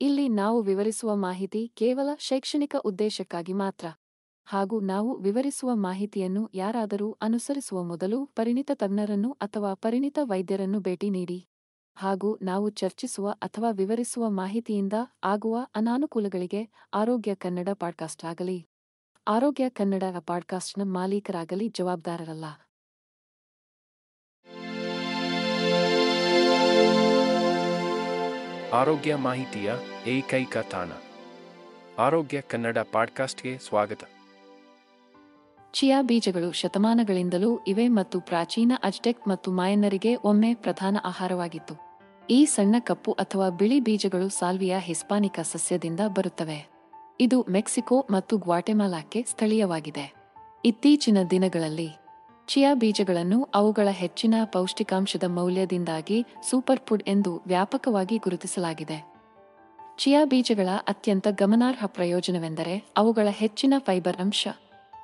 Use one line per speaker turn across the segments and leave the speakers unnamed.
ಇಲ್ಲಿ ನಾವು ವಿವರಿಸುವ ಮಾಹಿತಿ ಕೇವಲ ಶೈಕ್ಷಣಿಕ ಉದ್ದೇಶಕ್ಕಾಗಿ ಮಾತ್ರ. ಹಾಗೂ ನಾವು ವಿವರಿಸುವ ಮಾಹಿತಿಯನ್ನು ಯಾರಾದರೂ ಅನುಸರಿಸುವ ಮೊದಲು ಪರಿಣಿತ ತಜ್ಞರನ್ನು ಅಥವಾ ಪರಿಣಿತ ವೈದ್ಯರನ್ನು ಭೇಟಿ ನೀಡಿ. ಹಾಗೂ ನಾವು ಚರ್ಚಿಸುವ ಅಥವಾ ವಿವರಿಸುವ ಮಾಹಿತಿಯಿಂದ ಆಗುವ ಅನಾನುಕೂಲಗಳಿಗೆ ಆರೋಗ್ಯ ಕನ್ನಡ ಪಾಡ್ಕಾಸ್ಟ್ ಆಗಲಿ ಆರೋಗ್ಯ ಕನ್ನಡ ಪಾಡ್ಕಾಸ್ಟ್ನ ಮಾಲೀಕರಾಗಲಿ ಜವಾಬ್ದಾರರಲ್ಲ.
ಆರೋಗ್ಯ ಮಾಹಿತಿಯ ಏಕೈಕ ತಾಣ ಆರೋಗ್ಯ ಕನ್ನಡ ಪಾಡ್ಕಾಸ್ಟ್ಗೆ ಸ್ವಾಗತ.
ಚಿಯಾ ಬೀಜಗಳು ಶತಮಾನಗಳಿಂದಲೂ ಇವೆ ಮತ್ತು ಪ್ರಾಚೀನ ಅಜ್ಟೆಕ್ ಮತ್ತು ಮಾಯನ್ನರಿಗೆ ಒಮ್ಮೆ ಪ್ರಧಾನ ಆಹಾರವಾಗಿತ್ತು. ಈ ಸಣ್ಣ ಕಪ್ಪು ಅಥವಾ ಬಿಳಿ ಬೀಜಗಳು ಸಾಲ್ವಿಯಾ ಹಿಸ್ಪಾನಿಕಾ ಸಸ್ಯದಿಂದ ಬರುತ್ತವೆ. ಇದು ಮೆಕ್ಸಿಕೋ ಮತ್ತು ಗ್ವಾಟೆಮಾಲಾಕ್ಕೆ ಸ್ಥಳೀಯವಾಗಿದೆ. ಇತ್ತೀಚಿನ ದಿನಗಳಲ್ಲಿ ಚಿಯಾ ಬೀಜಗಳನ್ನು ಅವುಗಳ ಹೆಚ್ಚಿನ ಪೌಷ್ಟಿಕಾಂಶದ ಮೌಲ್ಯದಿಂದಾಗಿ ಸೂಪರ್ ಫುಡ್ ಎಂದು ವ್ಯಾಪಕವಾಗಿ ಗುರುತಿಸಲಾಗಿದೆ. ಚಿಯಾ ಬೀಜಗಳ ಅತ್ಯಂತ ಗಮನಾರ್ಹ ಪ್ರಯೋಜನವೆಂದರೆ ಅವುಗಳ ಹೆಚ್ಚಿನ ಫೈಬರ್ ಅಂಶ.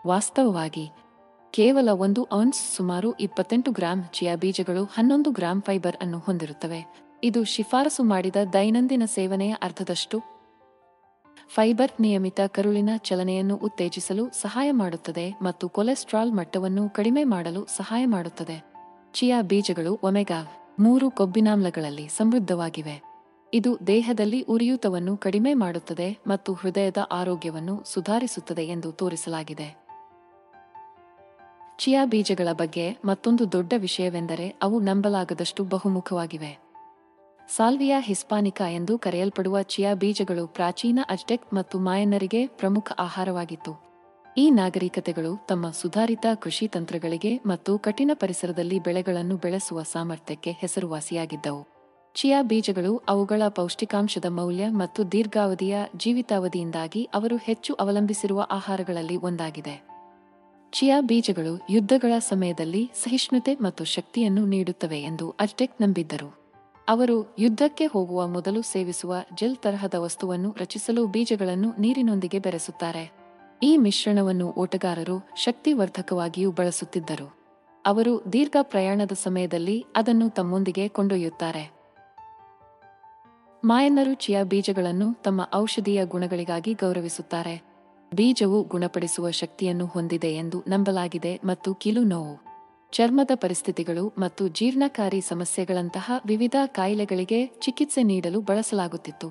ವಾಸ್ತವವಾಗಿ ಕೇವಲ 1 ಔನ್ಸ್ ಸುಮಾರು 28 ಗ್ರಾಂ ಚಿಯಾ ಬೀಜಗಳು 11 ಗ್ರಾಂ ಫೈಬರ್ ಅನ್ನು ಹೊಂದಿರುತ್ತವೆ. ಇದು ಶಿಫಾರಸು ಮಾಡಿದ ದೈನಂದಿನ ಸೇವನೆಯ ಅರ್ಧದಷ್ಟು. ಫೈಬರ್ ನಿಯಮಿತ ಕರುಳಿನ ಚಲನೆಯನ್ನು ಉತ್ತೇಜಿಸಲು ಸಹಾಯ ಮಾಡುತ್ತದೆ ಮತ್ತು ಕೊಲೆಸ್ಟ್ರಾಲ್ ಮಟ್ಟವನ್ನು ಕಡಿಮೆ ಮಾಡಲು ಸಹಾಯ ಮಾಡುತ್ತದೆ. ಚಿಯಾ ಬೀಜಗಳು ಒಮೆಗಾ 3 ಕೊಬ್ಬಿನಾಮ್ಲಗಳಲ್ಲಿ ಸಮೃದ್ಧವಾಗಿವೆ. ಇದು ದೇಹದಲ್ಲಿ ಉರಿಯೂತವನ್ನು ಕಡಿಮೆ ಮಾಡುತ್ತದೆ ಮತ್ತು ಹೃದಯದ ಆರೋಗ್ಯವನ್ನು ಸುಧಾರಿಸುತ್ತದೆ ಎಂದು ತೋರಿಸಲಾಗಿದೆ. ಚಿಯಾ ಬೀಜಗಳ ಬಗ್ಗೆ ಮತ್ತೊಂದು ದೊಡ್ಡ ವಿಷಯವೆಂದರೆ ಅವು ನಂಬಲಾಗದಷ್ಟು ಬಹುಮುಖವಾಗಿವೆ. ಸಾಲ್ವಿಯಾ ಹಿಸ್ಪಾನಿಕಾ ಎಂದು ಕರೆಯಲ್ಪಡುವ ಚಿಯಾ ಬೀಜಗಳು ಪ್ರಾಚೀನ ಅಜ್ಟೆಕ್ ಮತ್ತು ಮಾಯನ್ನರಿಗೆ ಪ್ರಮುಖ ಆಹಾರವಾಗಿತ್ತು. ಈ ನಾಗರಿಕತೆಗಳು ತಮ್ಮ ಸುಧಾರಿತ ಕೃಷಿ ತಂತ್ರಗಳಿಗೆ ಮತ್ತು ಕಠಿಣ ಪರಿಸರದಲ್ಲಿ ಬೆಳೆಗಳನ್ನು ಬೆಳೆಸುವ ಸಾಮರ್ಥ್ಯಕ್ಕೆ ಹೆಸರುವಾಸಿಯಾಗಿದ್ದವು. ಚಿಯಾ ಬೀಜಗಳು ಅವುಗಳ ಪೌಷ್ಟಿಕಾಂಶದ ಮೌಲ್ಯ ಮತ್ತು ದೀರ್ಘಾವಧಿಯ ಜೀವಿತಾವಧಿಯಿಂದಾಗಿ ಅವರು ಹೆಚ್ಚು ಅವಲಂಬಿಸಿರುವ ಆಹಾರಗಳಲ್ಲಿ ಒಂದಾಗಿದೆ. ಚಿಯಾ ಬೀಜಗಳು ಯುದ್ಧಗಳ ಸಮಯದಲ್ಲಿ ಸಹಿಷ್ಣುತೆ ಮತ್ತು ಶಕ್ತಿಯನ್ನು ನೀಡುತ್ತವೆ ಎಂದು ಅಜ್ಟೆಕ್ ನಂಬಿದ್ದರು. ಅವರು ಯುದ್ಧಕ್ಕೆ ಹೋಗುವ ಮೊದಲು ಸೇವಿಸುವ ಜೆಲ್ ತರಹದ ವಸ್ತುವನ್ನು ರಚಿಸಲು ಬೀಜಗಳನ್ನು ನೀರಿನೊಂದಿಗೆ ಬೆರೆಸುತ್ತಾರೆ. ಈ ಮಿಶ್ರಣವನ್ನು ಓಟಗಾರರು ಶಕ್ತಿವರ್ಧಕವಾಗಿಯೂ ಬಳಸುತ್ತಿದ್ದರು. ಅವರು ದೀರ್ಘ ಪ್ರಯಾಣದ ಸಮಯದಲ್ಲಿ ಅದನ್ನು ತಮ್ಮೊಂದಿಗೆ ಕೊಂಡೊಯ್ಯುತ್ತಾರೆ. ಮಾಯನ್ನರು ಚಿಯಾ ಬೀಜಗಳನ್ನು ತಮ್ಮ ಔಷಧೀಯ ಗುಣಗಳಿಗಾಗಿ ಗೌರವಿಸುತ್ತಾರೆ. ಬೀಜವು ಗುಣಪಡಿಸುವ ಶಕ್ತಿಯನ್ನು ಹೊಂದಿದೆ ಎಂದು ನಂಬಲಾಗಿದೆ ಮತ್ತು ಕೀಲು ನೋವು, ಚರ್ಮದ ಪರಿಸ್ಥಿತಿಗಳು ಮತ್ತು ಜೀರ್ಣಕಾರಿ ಸಮಸ್ಯೆಗಳಂತಹ ವಿವಿಧ ಕಾಯಿಲೆಗಳಿಗೆ ಚಿಕಿತ್ಸೆ ನೀಡಲು ಬಳಸಲಾಗುತ್ತಿತ್ತು.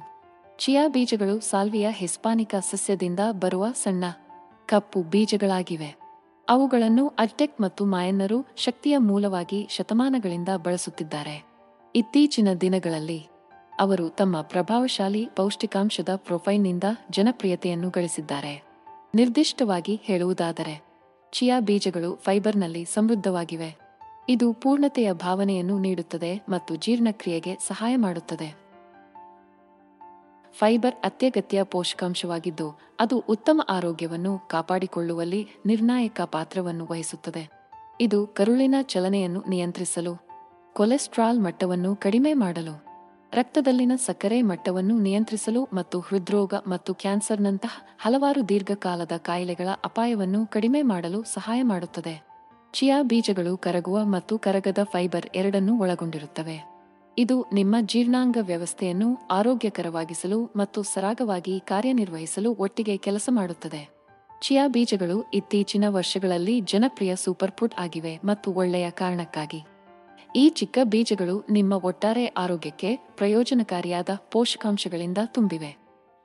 ಚಿಯಾ ಬೀಜಗಳು ಸಾಲ್ವಿಯಾ ಹಿಸ್ಪಾನಿಕಾ ಸಸ್ಯದಿಂದ ಬರುವ ಸಣ್ಣ ಕಪ್ಪು ಬೀಜಗಳಾಗಿವೆ. ಅವುಗಳನ್ನು ಅಜ್ಟೆಕ್ ಮತ್ತು ಮಾಯನ್ನರು ಶಕ್ತಿಯ ಮೂಲವಾಗಿ ಶತಮಾನಗಳಿಂದ ಬಳಸುತ್ತಿದ್ದಾರೆ. ಇತ್ತೀಚಿನ ದಿನಗಳಲ್ಲಿ ಅವರು ತಮ್ಮ ಪ್ರಭಾವಶಾಲಿ ಪೌಷ್ಟಿಕಾಂಶದ ಪ್ರೊಫೈಲ್ನಿಂದ ಜನಪ್ರಿಯತೆಯನ್ನು ಗಳಿಸಿದ್ದಾರೆ. ನಿರ್ದಿಷ್ಟವಾಗಿ ಹೇಳುವುದಾದರೆ ಚಿಯಾ ಬೀಜಗಳು ಫೈಬರ್ನಲ್ಲಿ ಸಮೃದ್ಧವಾಗಿವೆ. ಇದು ಪೂರ್ಣತೆಯ ಭಾವನೆಯನ್ನು ನೀಡುತ್ತದೆ ಮತ್ತು ಜೀರ್ಣಕ್ರಿಯೆಗೆ ಸಹಾಯ ಮಾಡುತ್ತದೆ. ಫೈಬರ್ ಅತ್ಯಗತ್ಯ ಪೋಷಕಾಂಶವಾಗಿದ್ದು ಅದು ಉತ್ತಮ ಆರೋಗ್ಯವನ್ನು ಕಾಪಾಡಿಕೊಳ್ಳುವಲ್ಲಿ ನಿರ್ಣಾಯಕ ಪಾತ್ರವನ್ನು ವಹಿಸುತ್ತದೆ. ಇದು ಕರುಳಿನ ಚಲನೆಯನ್ನು ನಿಯಂತ್ರಿಸಲು, ಕೊಲೆಸ್ಟ್ರಾಲ್ ಮಟ್ಟವನ್ನು ಕಡಿಮೆ ಮಾಡಲು, ರಕ್ತದಲ್ಲಿನ ಸಕ್ಕರೆ ಮಟ್ಟವನ್ನು ನಿಯಂತ್ರಿಸಲು ಮತ್ತು ಹೃದ್ರೋಗ ಮತ್ತು ಕ್ಯಾನ್ಸರ್ನಂತಹ ಹಲವಾರು ದೀರ್ಘಕಾಲದ ಕಾಯಿಲೆಗಳ ಅಪಾಯವನ್ನು ಕಡಿಮೆ ಮಾಡಲು ಸಹಾಯ ಮಾಡುತ್ತದೆ. ಚಿಯಾ ಬೀಜಗಳು ಕರಗುವ ಮತ್ತು ಕರಗದ ಫೈಬರ್ ಎರಡನ್ನೂ ಒಳಗೊಂಡಿರುತ್ತವೆ. ಇದು ನಿಮ್ಮ ಜೀರ್ಣಾಂಗ ವ್ಯವಸ್ಥೆಯನ್ನು ಆರೋಗ್ಯಕರವಾಗಿಸಲು ಮತ್ತು ಸರಾಗವಾಗಿ ಕಾರ್ಯನಿರ್ವಹಿಸಲು ಒಟ್ಟಿಗೆ ಕೆಲಸ ಮಾಡುತ್ತದೆ. ಚಿಯಾ ಬೀಜಗಳು ಇತ್ತೀಚಿನ ವರ್ಷಗಳಲ್ಲಿ ಜನಪ್ರಿಯ ಸೂಪರ್ ಫುಡ್ ಆಗಿವೆ ಮತ್ತು ಒಳ್ಳೆಯ ಕಾರಣಕ್ಕಾಗಿ. ಈ ಚಿಕ್ಕ ಬೀಜಗಳು ನಿಮ್ಮ ಒಟ್ಟಾರೆ ಆರೋಗ್ಯಕ್ಕೆ ಪ್ರಯೋಜನಕಾರಿಯಾದ ಪೋಷಕಾಂಶಗಳಿಂದ ತುಂಬಿವೆ.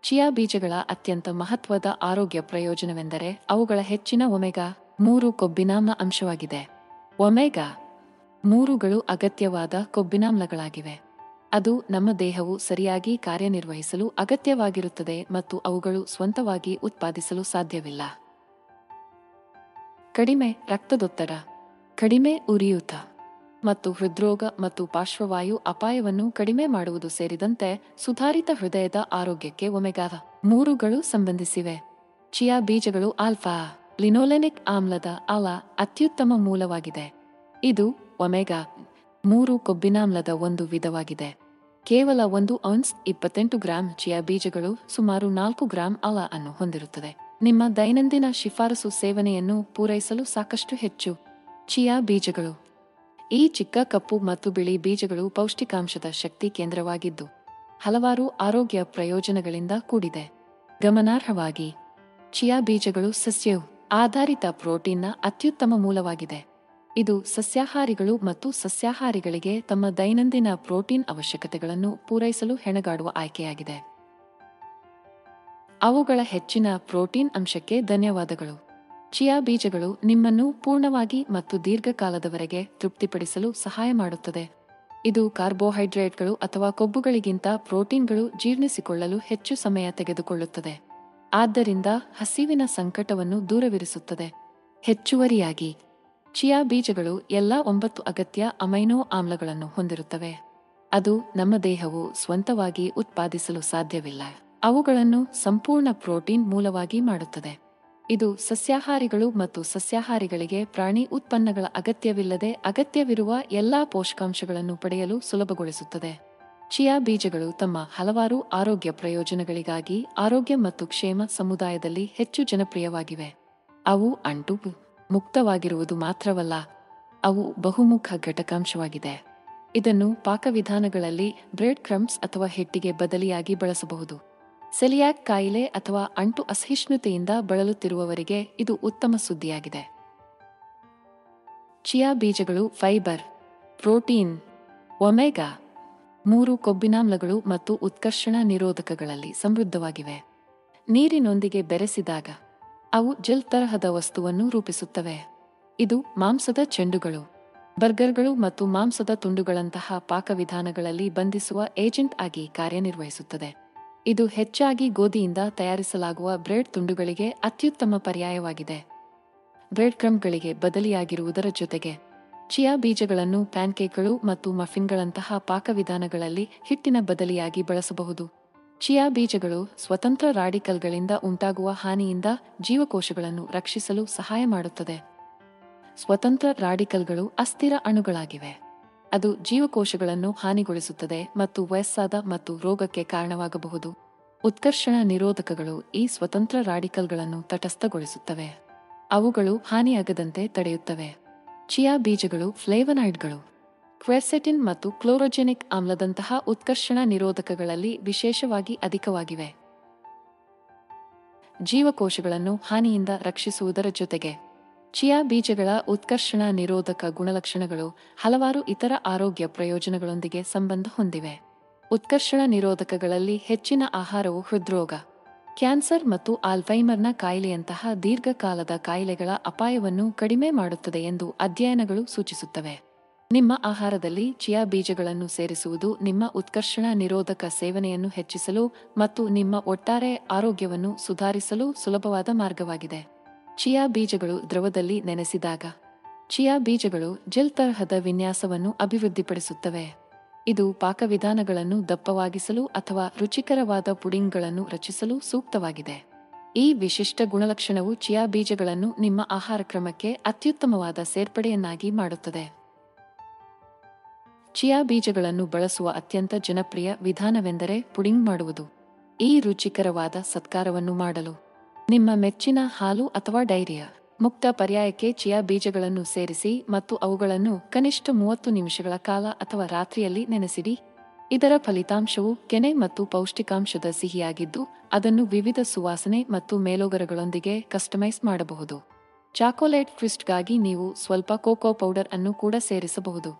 ಚಿಯಾ ಬೀಜಗಳ ಅತ್ಯಂತ ಮಹತ್ವದ ಆರೋಗ್ಯ ಪ್ರಯೋಜನವೆಂದರೆ ಅವುಗಳ ಹೆಚ್ಚಿನ ಒಮೆಗಾ 3 ಕೊಬ್ಬಿನಾಮ್ಲ ಅಂಶವಾಗಿದೆ. ಒಮೆಗಾ 3ಗಳು ಅಗತ್ಯವಾದ ಕೊಬ್ಬಿನಾಮ್ಲಗಳಾಗಿವೆ. ಅದು ನಮ್ಮ ದೇಹವು ಸರಿಯಾಗಿ ಕಾರ್ಯನಿರ್ವಹಿಸಲು ಅಗತ್ಯವಾಗಿರುತ್ತದೆ ಮತ್ತು ಅವುಗಳು ಸ್ವಂತವಾಗಿ ಉತ್ಪಾದಿಸಲು ಸಾಧ್ಯವಿಲ್ಲ. ಕಡಿಮೆ ರಕ್ತದೊತ್ತಡ, ಕಡಿಮೆ ಉರಿಯೂತ ಮತ್ತು ಹೃದ್ರೋಗ ಮತ್ತು ಪಾರ್ಶ್ವವಾಯು ಅಪಾಯವನ್ನು ಕಡಿಮೆ ಮಾಡುವುದು ಸೇರಿದಂತೆ ಸುಧಾರಿತ ಹೃದಯದ ಆರೋಗ್ಯಕ್ಕೆ ಒಮೆಗಾ 3ಗಳು ಸಂಬಂಧಿಸಿವೆ. ಚಿಯಾ ಬೀಜಗಳು ಆಲ್ಫಾ ಲಿನೋಲೆನಿಕ್ ಆಮ್ಲದ ಅತ್ಯುತ್ತಮ ಮೂಲವಾಗಿದೆ. ಇದು ಒಮೆಗಾ 3 ಕೊಬ್ಬಿನಾಮ್ಲದ ಒಂದು ವಿಧವಾಗಿದೆ. ಕೇವಲ 1 ಔನ್ಸ್ 28 ಗ್ರಾಂ ಚಿಯಾ ಬೀಜಗಳು ಸುಮಾರು 4 ಗ್ರಾಂ ಅನ್ನು ಹೊಂದಿರುತ್ತದೆ. ನಿಮ್ಮ ದೈನಂದಿನ ಶಿಫಾರಸು ಸೇವನೆಯನ್ನು ಪೂರೈಸಲು ಸಾಕಷ್ಟು ಹೆಚ್ಚು. ಚಿಯಾ ಬೀಜಗಳು ಈ ಚಿಕ್ಕ ಕಪ್ಪು ಮತ್ತು ಬಿಳಿ ಬೀಜಗಳು ಪೌಷ್ಟಿಕಾಂಶದ ಶಕ್ತಿ ಕೇಂದ್ರವಾಗಿದ್ದು ಹಲವಾರು ಆರೋಗ್ಯ ಪ್ರಯೋಜನಗಳಿಂದ ಕೂಡಿದೆ. ಗಮನಾರ್ಹವಾಗಿ, ಚಿಯಾ ಬೀಜಗಳು ಸಸ್ಯ ಆಧಾರಿತ ಪ್ರೋಟೀನ್ನ ಅತ್ಯುತ್ತಮ ಮೂಲವಾಗಿದೆ. ಇದು ಸಸ್ಯಾಹಾರಿಗಳು ಮತ್ತು ಸಸ್ಯಾಹಾರಿಗಳಿಗೆ ತಮ್ಮ ದೈನಂದಿನ ಪ್ರೋಟೀನ್ ಅವಶ್ಯಕತೆಗಳನ್ನು ಪೂರೈಸಲು ಹೆಣಗಾಡುವ ಆಯ್ಕೆಯಾಗಿದೆ. ಅವುಗಳ ಹೆಚ್ಚಿನ ಪ್ರೋಟೀನ್ ಅಂಶಕ್ಕೆ ಧನ್ಯವಾದಗಳು. ಚಿಯಾ ಬೀಜಗಳು ನಿಮ್ಮನ್ನು ಪೂರ್ಣವಾಗಿ ಮತ್ತು ದೀರ್ಘಕಾಲದವರೆಗೆ ತೃಪ್ತಿಪಡಿಸಲು ಸಹಾಯ ಮಾಡುತ್ತದೆ. ಇದು ಕಾರ್ಬೋಹೈಡ್ರೇಟ್ಗಳು ಅಥವಾ ಕೊಬ್ಬುಗಳಿಗಿಂತ ಪ್ರೋಟೀನ್ಗಳು ಜೀರ್ಣಿಸಿಕೊಳ್ಳಲು ಹೆಚ್ಚು ಸಮಯ ತೆಗೆದುಕೊಳ್ಳುತ್ತದೆ. ಆದ್ದರಿಂದ ಹಸಿವಿನ ಸಂಕಟವನ್ನು ದೂರವಿರಿಸುತ್ತದೆ. ಹೆಚ್ಚುವರಿಯಾಗಿ, ಚಿಯಾ ಬೀಜಗಳು ಎಲ್ಲಾ 9 ಅಗತ್ಯ ಅಮೈನೋ ಆಮ್ಲಗಳನ್ನು ಹೊಂದಿರುತ್ತವೆ. ಅದು ನಮ್ಮ ದೇಹವು ಸ್ವಂತವಾಗಿ ಉತ್ಪಾದಿಸಲು ಸಾಧ್ಯವಿಲ್ಲ. ಅವುಗಳನ್ನು ಸಂಪೂರ್ಣ ಪ್ರೋಟೀನ್ ಮೂಲವಾಗಿ ಮಾಡುತ್ತದೆ. ಇದು ಸಸ್ಯಾಹಾರಿಗಳು ಮತ್ತು ಸಸ್ಯಾಹಾರಿಗಳಿಗೆ ಪ್ರಾಣಿ ಉತ್ಪನ್ನಗಳ ಅಗತ್ಯವಿಲ್ಲದೆ ಅಗತ್ಯವಿರುವ ಎಲ್ಲಾ ಪೋಷಕಾಂಶಗಳನ್ನು ಪಡೆಯಲು ಸುಲಭಗೊಳಿಸುತ್ತದೆ. ಚಿಯಾ ಬೀಜಗಳು ತಮ್ಮ ಹಲವಾರು ಆರೋಗ್ಯ ಪ್ರಯೋಜನಗಳಿಗಾಗಿ ಆರೋಗ್ಯ ಮತ್ತು ಕ್ಷೇಮ ಸಮುದಾಯದಲ್ಲಿ ಹೆಚ್ಚು ಜನಪ್ರಿಯವಾಗಿವೆ. ಅವು ಅಂಟು ಮುಕ್ತವಾಗಿರುವುದು ಮಾತ್ರವಲ್ಲ, ಅವು ಬಹುಮುಖ ಘಟಕಾಂಶವಾಗಿದೆ. ಇದನ್ನು ಪಾಕವಿಧಾನಗಳಲ್ಲಿ ಬ್ರೆಡ್ ಕ್ರಮ್ಸ್ ಅಥವಾ ಹಿಟ್ಟಿಗೆ ಬದಲಿಯಾಗಿ ಬಳಸಬಹುದು. ಸೆಲಿಯಾಕ್ ಕಾಯಿಲೆ ಅಥವಾ ಅಂಟು ಅಸಹಿಷ್ಣುತೆಯಿಂದ ಬಳಲುತ್ತಿರುವವರಿಗೆ ಇದು ಉತ್ತಮ ಸುದ್ದಿಯಾಗಿದೆ. ಚಿಯಾ ಬೀಜಗಳು ಫೈಬರ್, ಪ್ರೋಟೀನ್, ಒಮೆಗಾ 3 ಕೊಬ್ಬಿನಾಮ್ಲಗಳು ಮತ್ತು ಉತ್ಕರ್ಷಣ ನಿರೋಧಕಗಳಲ್ಲಿ ಸಮೃದ್ಧವಾಗಿವೆ. ನೀರಿನೊಂದಿಗೆ ಬೆರೆಸಿದಾಗ ಅವು ಜೆಲ್ ತರಹದ ವಸ್ತುವನ್ನು ರೂಪಿಸುತ್ತವೆ. ಇದು ಮಾಂಸದ ಚೆಂಡುಗಳು, ಬರ್ಗರ್ಗಳು ಮತ್ತು ಮಾಂಸದ ತುಂಡುಗಳಂತಹ ಪಾಕವಿಧಾನಗಳಲ್ಲಿ ಬಂಧಿಸುವ ಏಜೆಂಟ್ ಆಗಿ ಕಾರ್ಯನಿರ್ವಹಿಸುತ್ತದೆ. ಇದು ಹೆಚ್ಚಾಗಿ ಗೋಧಿಯಿಂದ ತಯಾರಿಸಲಾಗುವ ಬ್ರೆಡ್ ತುಂಡುಗಳಿಗೆ ಅತ್ಯುತ್ತಮ ಪರ್ಯಾಯವಾಗಿದೆ. ಬ್ರೆಡ್ ಕ್ರಮ್ಗಳಿಗೆ ಬದಲಿಯಾಗಿರುವುದರ ಜೊತೆಗೆ, ಚಿಯಾ ಬೀಜಗಳನ್ನು ಪ್ಯಾನ್ಕೇಕ್ಗಳು ಮತ್ತು ಮಫಿನ್ಗಳಂತಹ ಪಾಕವಿಧಾನಗಳಲ್ಲಿ ಹಿಟ್ಟಿನ ಬದಲಿಯಾಗಿ ಬಳಸಬಹುದು. ಚಿಯಾ ಬೀಜಗಳು ಸ್ವತಂತ್ರ ರಾಡಿಕಲ್ಗಳಿಂದ ಉಂಟಾಗುವ ಹಾನಿಯಿಂದ ಜೀವಕೋಶಗಳನ್ನು ರಕ್ಷಿಸಲು ಸಹಾಯ ಮಾಡುತ್ತದೆ. ಸ್ವತಂತ್ರ ರಾಡಿಕಲ್ಗಳು ಅಸ್ಥಿರ ಅಣುಗಳಾಗಿವೆ. ಅದು ಜೀವಕೋಶಗಳನ್ನು ಹಾನಿಗೊಳಿಸುತ್ತದೆ ಮತ್ತು ವಯಸ್ಸಾದ ಮತ್ತು ರೋಗಕ್ಕೆ ಕಾರಣವಾಗಬಹುದು. ಉತ್ಕರ್ಷಣ ನಿರೋಧಕಗಳು ಈ ಸ್ವತಂತ್ರ ರಾಡಿಕಲ್ಗಳನ್ನು ತಟಸ್ಥಗೊಳಿಸುತ್ತವೆ. ಅವುಗಳು ಹಾನಿಯಾಗದಂತೆ ತಡೆಯುತ್ತವೆ. ಚಿಯಾ ಬೀಜಗಳು ಫ್ಲೇವನಾಯ್ಡ್ಗಳು, ಕ್ವೆರ್ಸೆಟಿನ್ ಮತ್ತು ಕ್ಲೋರೋಜೆನಿಕ್ ಆಮ್ಲದಂತಹ ಉತ್ಕರ್ಷಣ ನಿರೋಧಕಗಳಲ್ಲಿ ವಿಶೇಷವಾಗಿ ಅಧಿಕವಾಗಿವೆ. ಜೀವಕೋಶಗಳನ್ನು ಹಾನಿಯಿಂದ ರಕ್ಷಿಸುವುದರ ಜೊತೆಗೆ, ಚಿಯಾ ಬೀಜಗಳ ಉತ್ಕರ್ಷಣ ನಿರೋಧಕ ಗುಣಲಕ್ಷಣಗಳು ಹಲವಾರು ಇತರ ಆರೋಗ್ಯ ಪ್ರಯೋಜನಗಳೊಂದಿಗೆ ಸಂಬಂಧ ಹೊಂದಿವೆ. ಉತ್ಕರ್ಷಣ ನಿರೋಧಕಗಳಲ್ಲಿ ಹೆಚ್ಚಿನ ಆಹಾರವು ಹೃದ್ರೋಗ, ಕ್ಯಾನ್ಸರ್ ಮತ್ತು ಆಲ್ಝೈಮರ್ನ ಕಾಯಿಲೆಯಂತಹ ದೀರ್ಘಕಾಲದ ಕಾಯಿಲೆಗಳ ಅಪಾಯವನ್ನು ಕಡಿಮೆ ಮಾಡುತ್ತದೆ ಎಂದು ಅಧ್ಯಯನಗಳು ಸೂಚಿಸುತ್ತವೆ. ನಿಮ್ಮ ಆಹಾರದಲ್ಲಿ ಚಿಯಾ ಬೀಜಗಳನ್ನು ಸೇರಿಸುವುದು ನಿಮ್ಮ ಉತ್ಕರ್ಷಣ ನಿರೋಧಕ ಸೇವನೆಯನ್ನು ಹೆಚ್ಚಿಸಲು ಮತ್ತು ನಿಮ್ಮ ಒಟ್ಟಾರೆ ಆರೋಗ್ಯವನ್ನು ಸುಧಾರಿಸಲು ಸುಲಭವಾದ ಮಾರ್ಗವಾಗಿದೆ. ಚಿಯಾ ಬೀಜಗಳು ದ್ರವದಲ್ಲಿ ನೆನೆಸಿದಾಗ, ಚಿಯಾ ಬೀಜಗಳು ಜೆಲ್ ತರಹದ ವಿನ್ಯಾಸವನ್ನು ಅಭಿವೃದ್ಧಿಪಡಿಸುತ್ತವೆ. ಇದು ಪಾಕವಿಧಾನಗಳನ್ನು ದಪ್ಪವಾಗಿಸಲು ಅಥವಾ ರುಚಿಕರವಾದ ಪುಡಿಂಗ್ಗಳನ್ನು ರಚಿಸಲು ಸೂಕ್ತವಾಗಿದೆ. ಈ ವಿಶಿಷ್ಟ ಗುಣಲಕ್ಷಣವು ಚಿಯಾ ಬೀಜಗಳನ್ನು ನಿಮ್ಮ ಆಹಾರ ಕ್ರಮಕ್ಕೆ ಅತ್ಯುತ್ತಮವಾದ ಸೇರ್ಪಡೆಯನ್ನಾಗಿ ಮಾಡುತ್ತದೆ. ಚಿಯಾ ಬೀಜಗಳನ್ನು ಬಳಸುವ ಅತ್ಯಂತ ಜನಪ್ರಿಯ ವಿಧಾನವೆಂದರೆ ಪುಡಿಂಗ್ ಮಾಡುವುದು. ಈ ರುಚಿಕರವಾದ ಸತ್ಕಾರವನ್ನು ಮಾಡಲು ನಿಮ್ಮ ಮೆಚ್ಚಿನ ಹಾಲು ಅಥವಾ ಡೈರಿಯ ಮುಕ್ತ ಪರ್ಯಾಯಕ್ಕೆ ಚಿಯಾ ಬೀಜಗಳನ್ನು ಸೇರಿಸಿ ಮತ್ತು ಅವುಗಳನ್ನು ಕನಿಷ್ಠ 30 ನಿಮಿಷಗಳ ಕಾಲ ಅಥವಾ ರಾತ್ರಿಯಲ್ಲಿ ನೆನೆಸಿಡಿ. ಇದರ ಫಲಿತಾಂಶವು ಕೆನೆ ಮತ್ತು ಪೌಷ್ಟಿಕಾಂಶದ ಸಿಹಿಯಾಗಿದ್ದು, ಅದನ್ನು ವಿವಿಧ ಸುವಾಸನೆ ಮತ್ತು ಮೇಲೋಗರಗಳೊಂದಿಗೆ ಕಸ್ಟಮೈಸ್ ಮಾಡಬಹುದು. ಚಾಕೊಲೇಟ್ ಟ್ವಿಸ್ಟ್ಗಾಗಿ ನೀವು ಸ್ವಲ್ಪ ಕೋಕೋ ಪೌಡರ್ ಅನ್ನು ಕೂಡ ಸೇರಿಸಬಹುದು.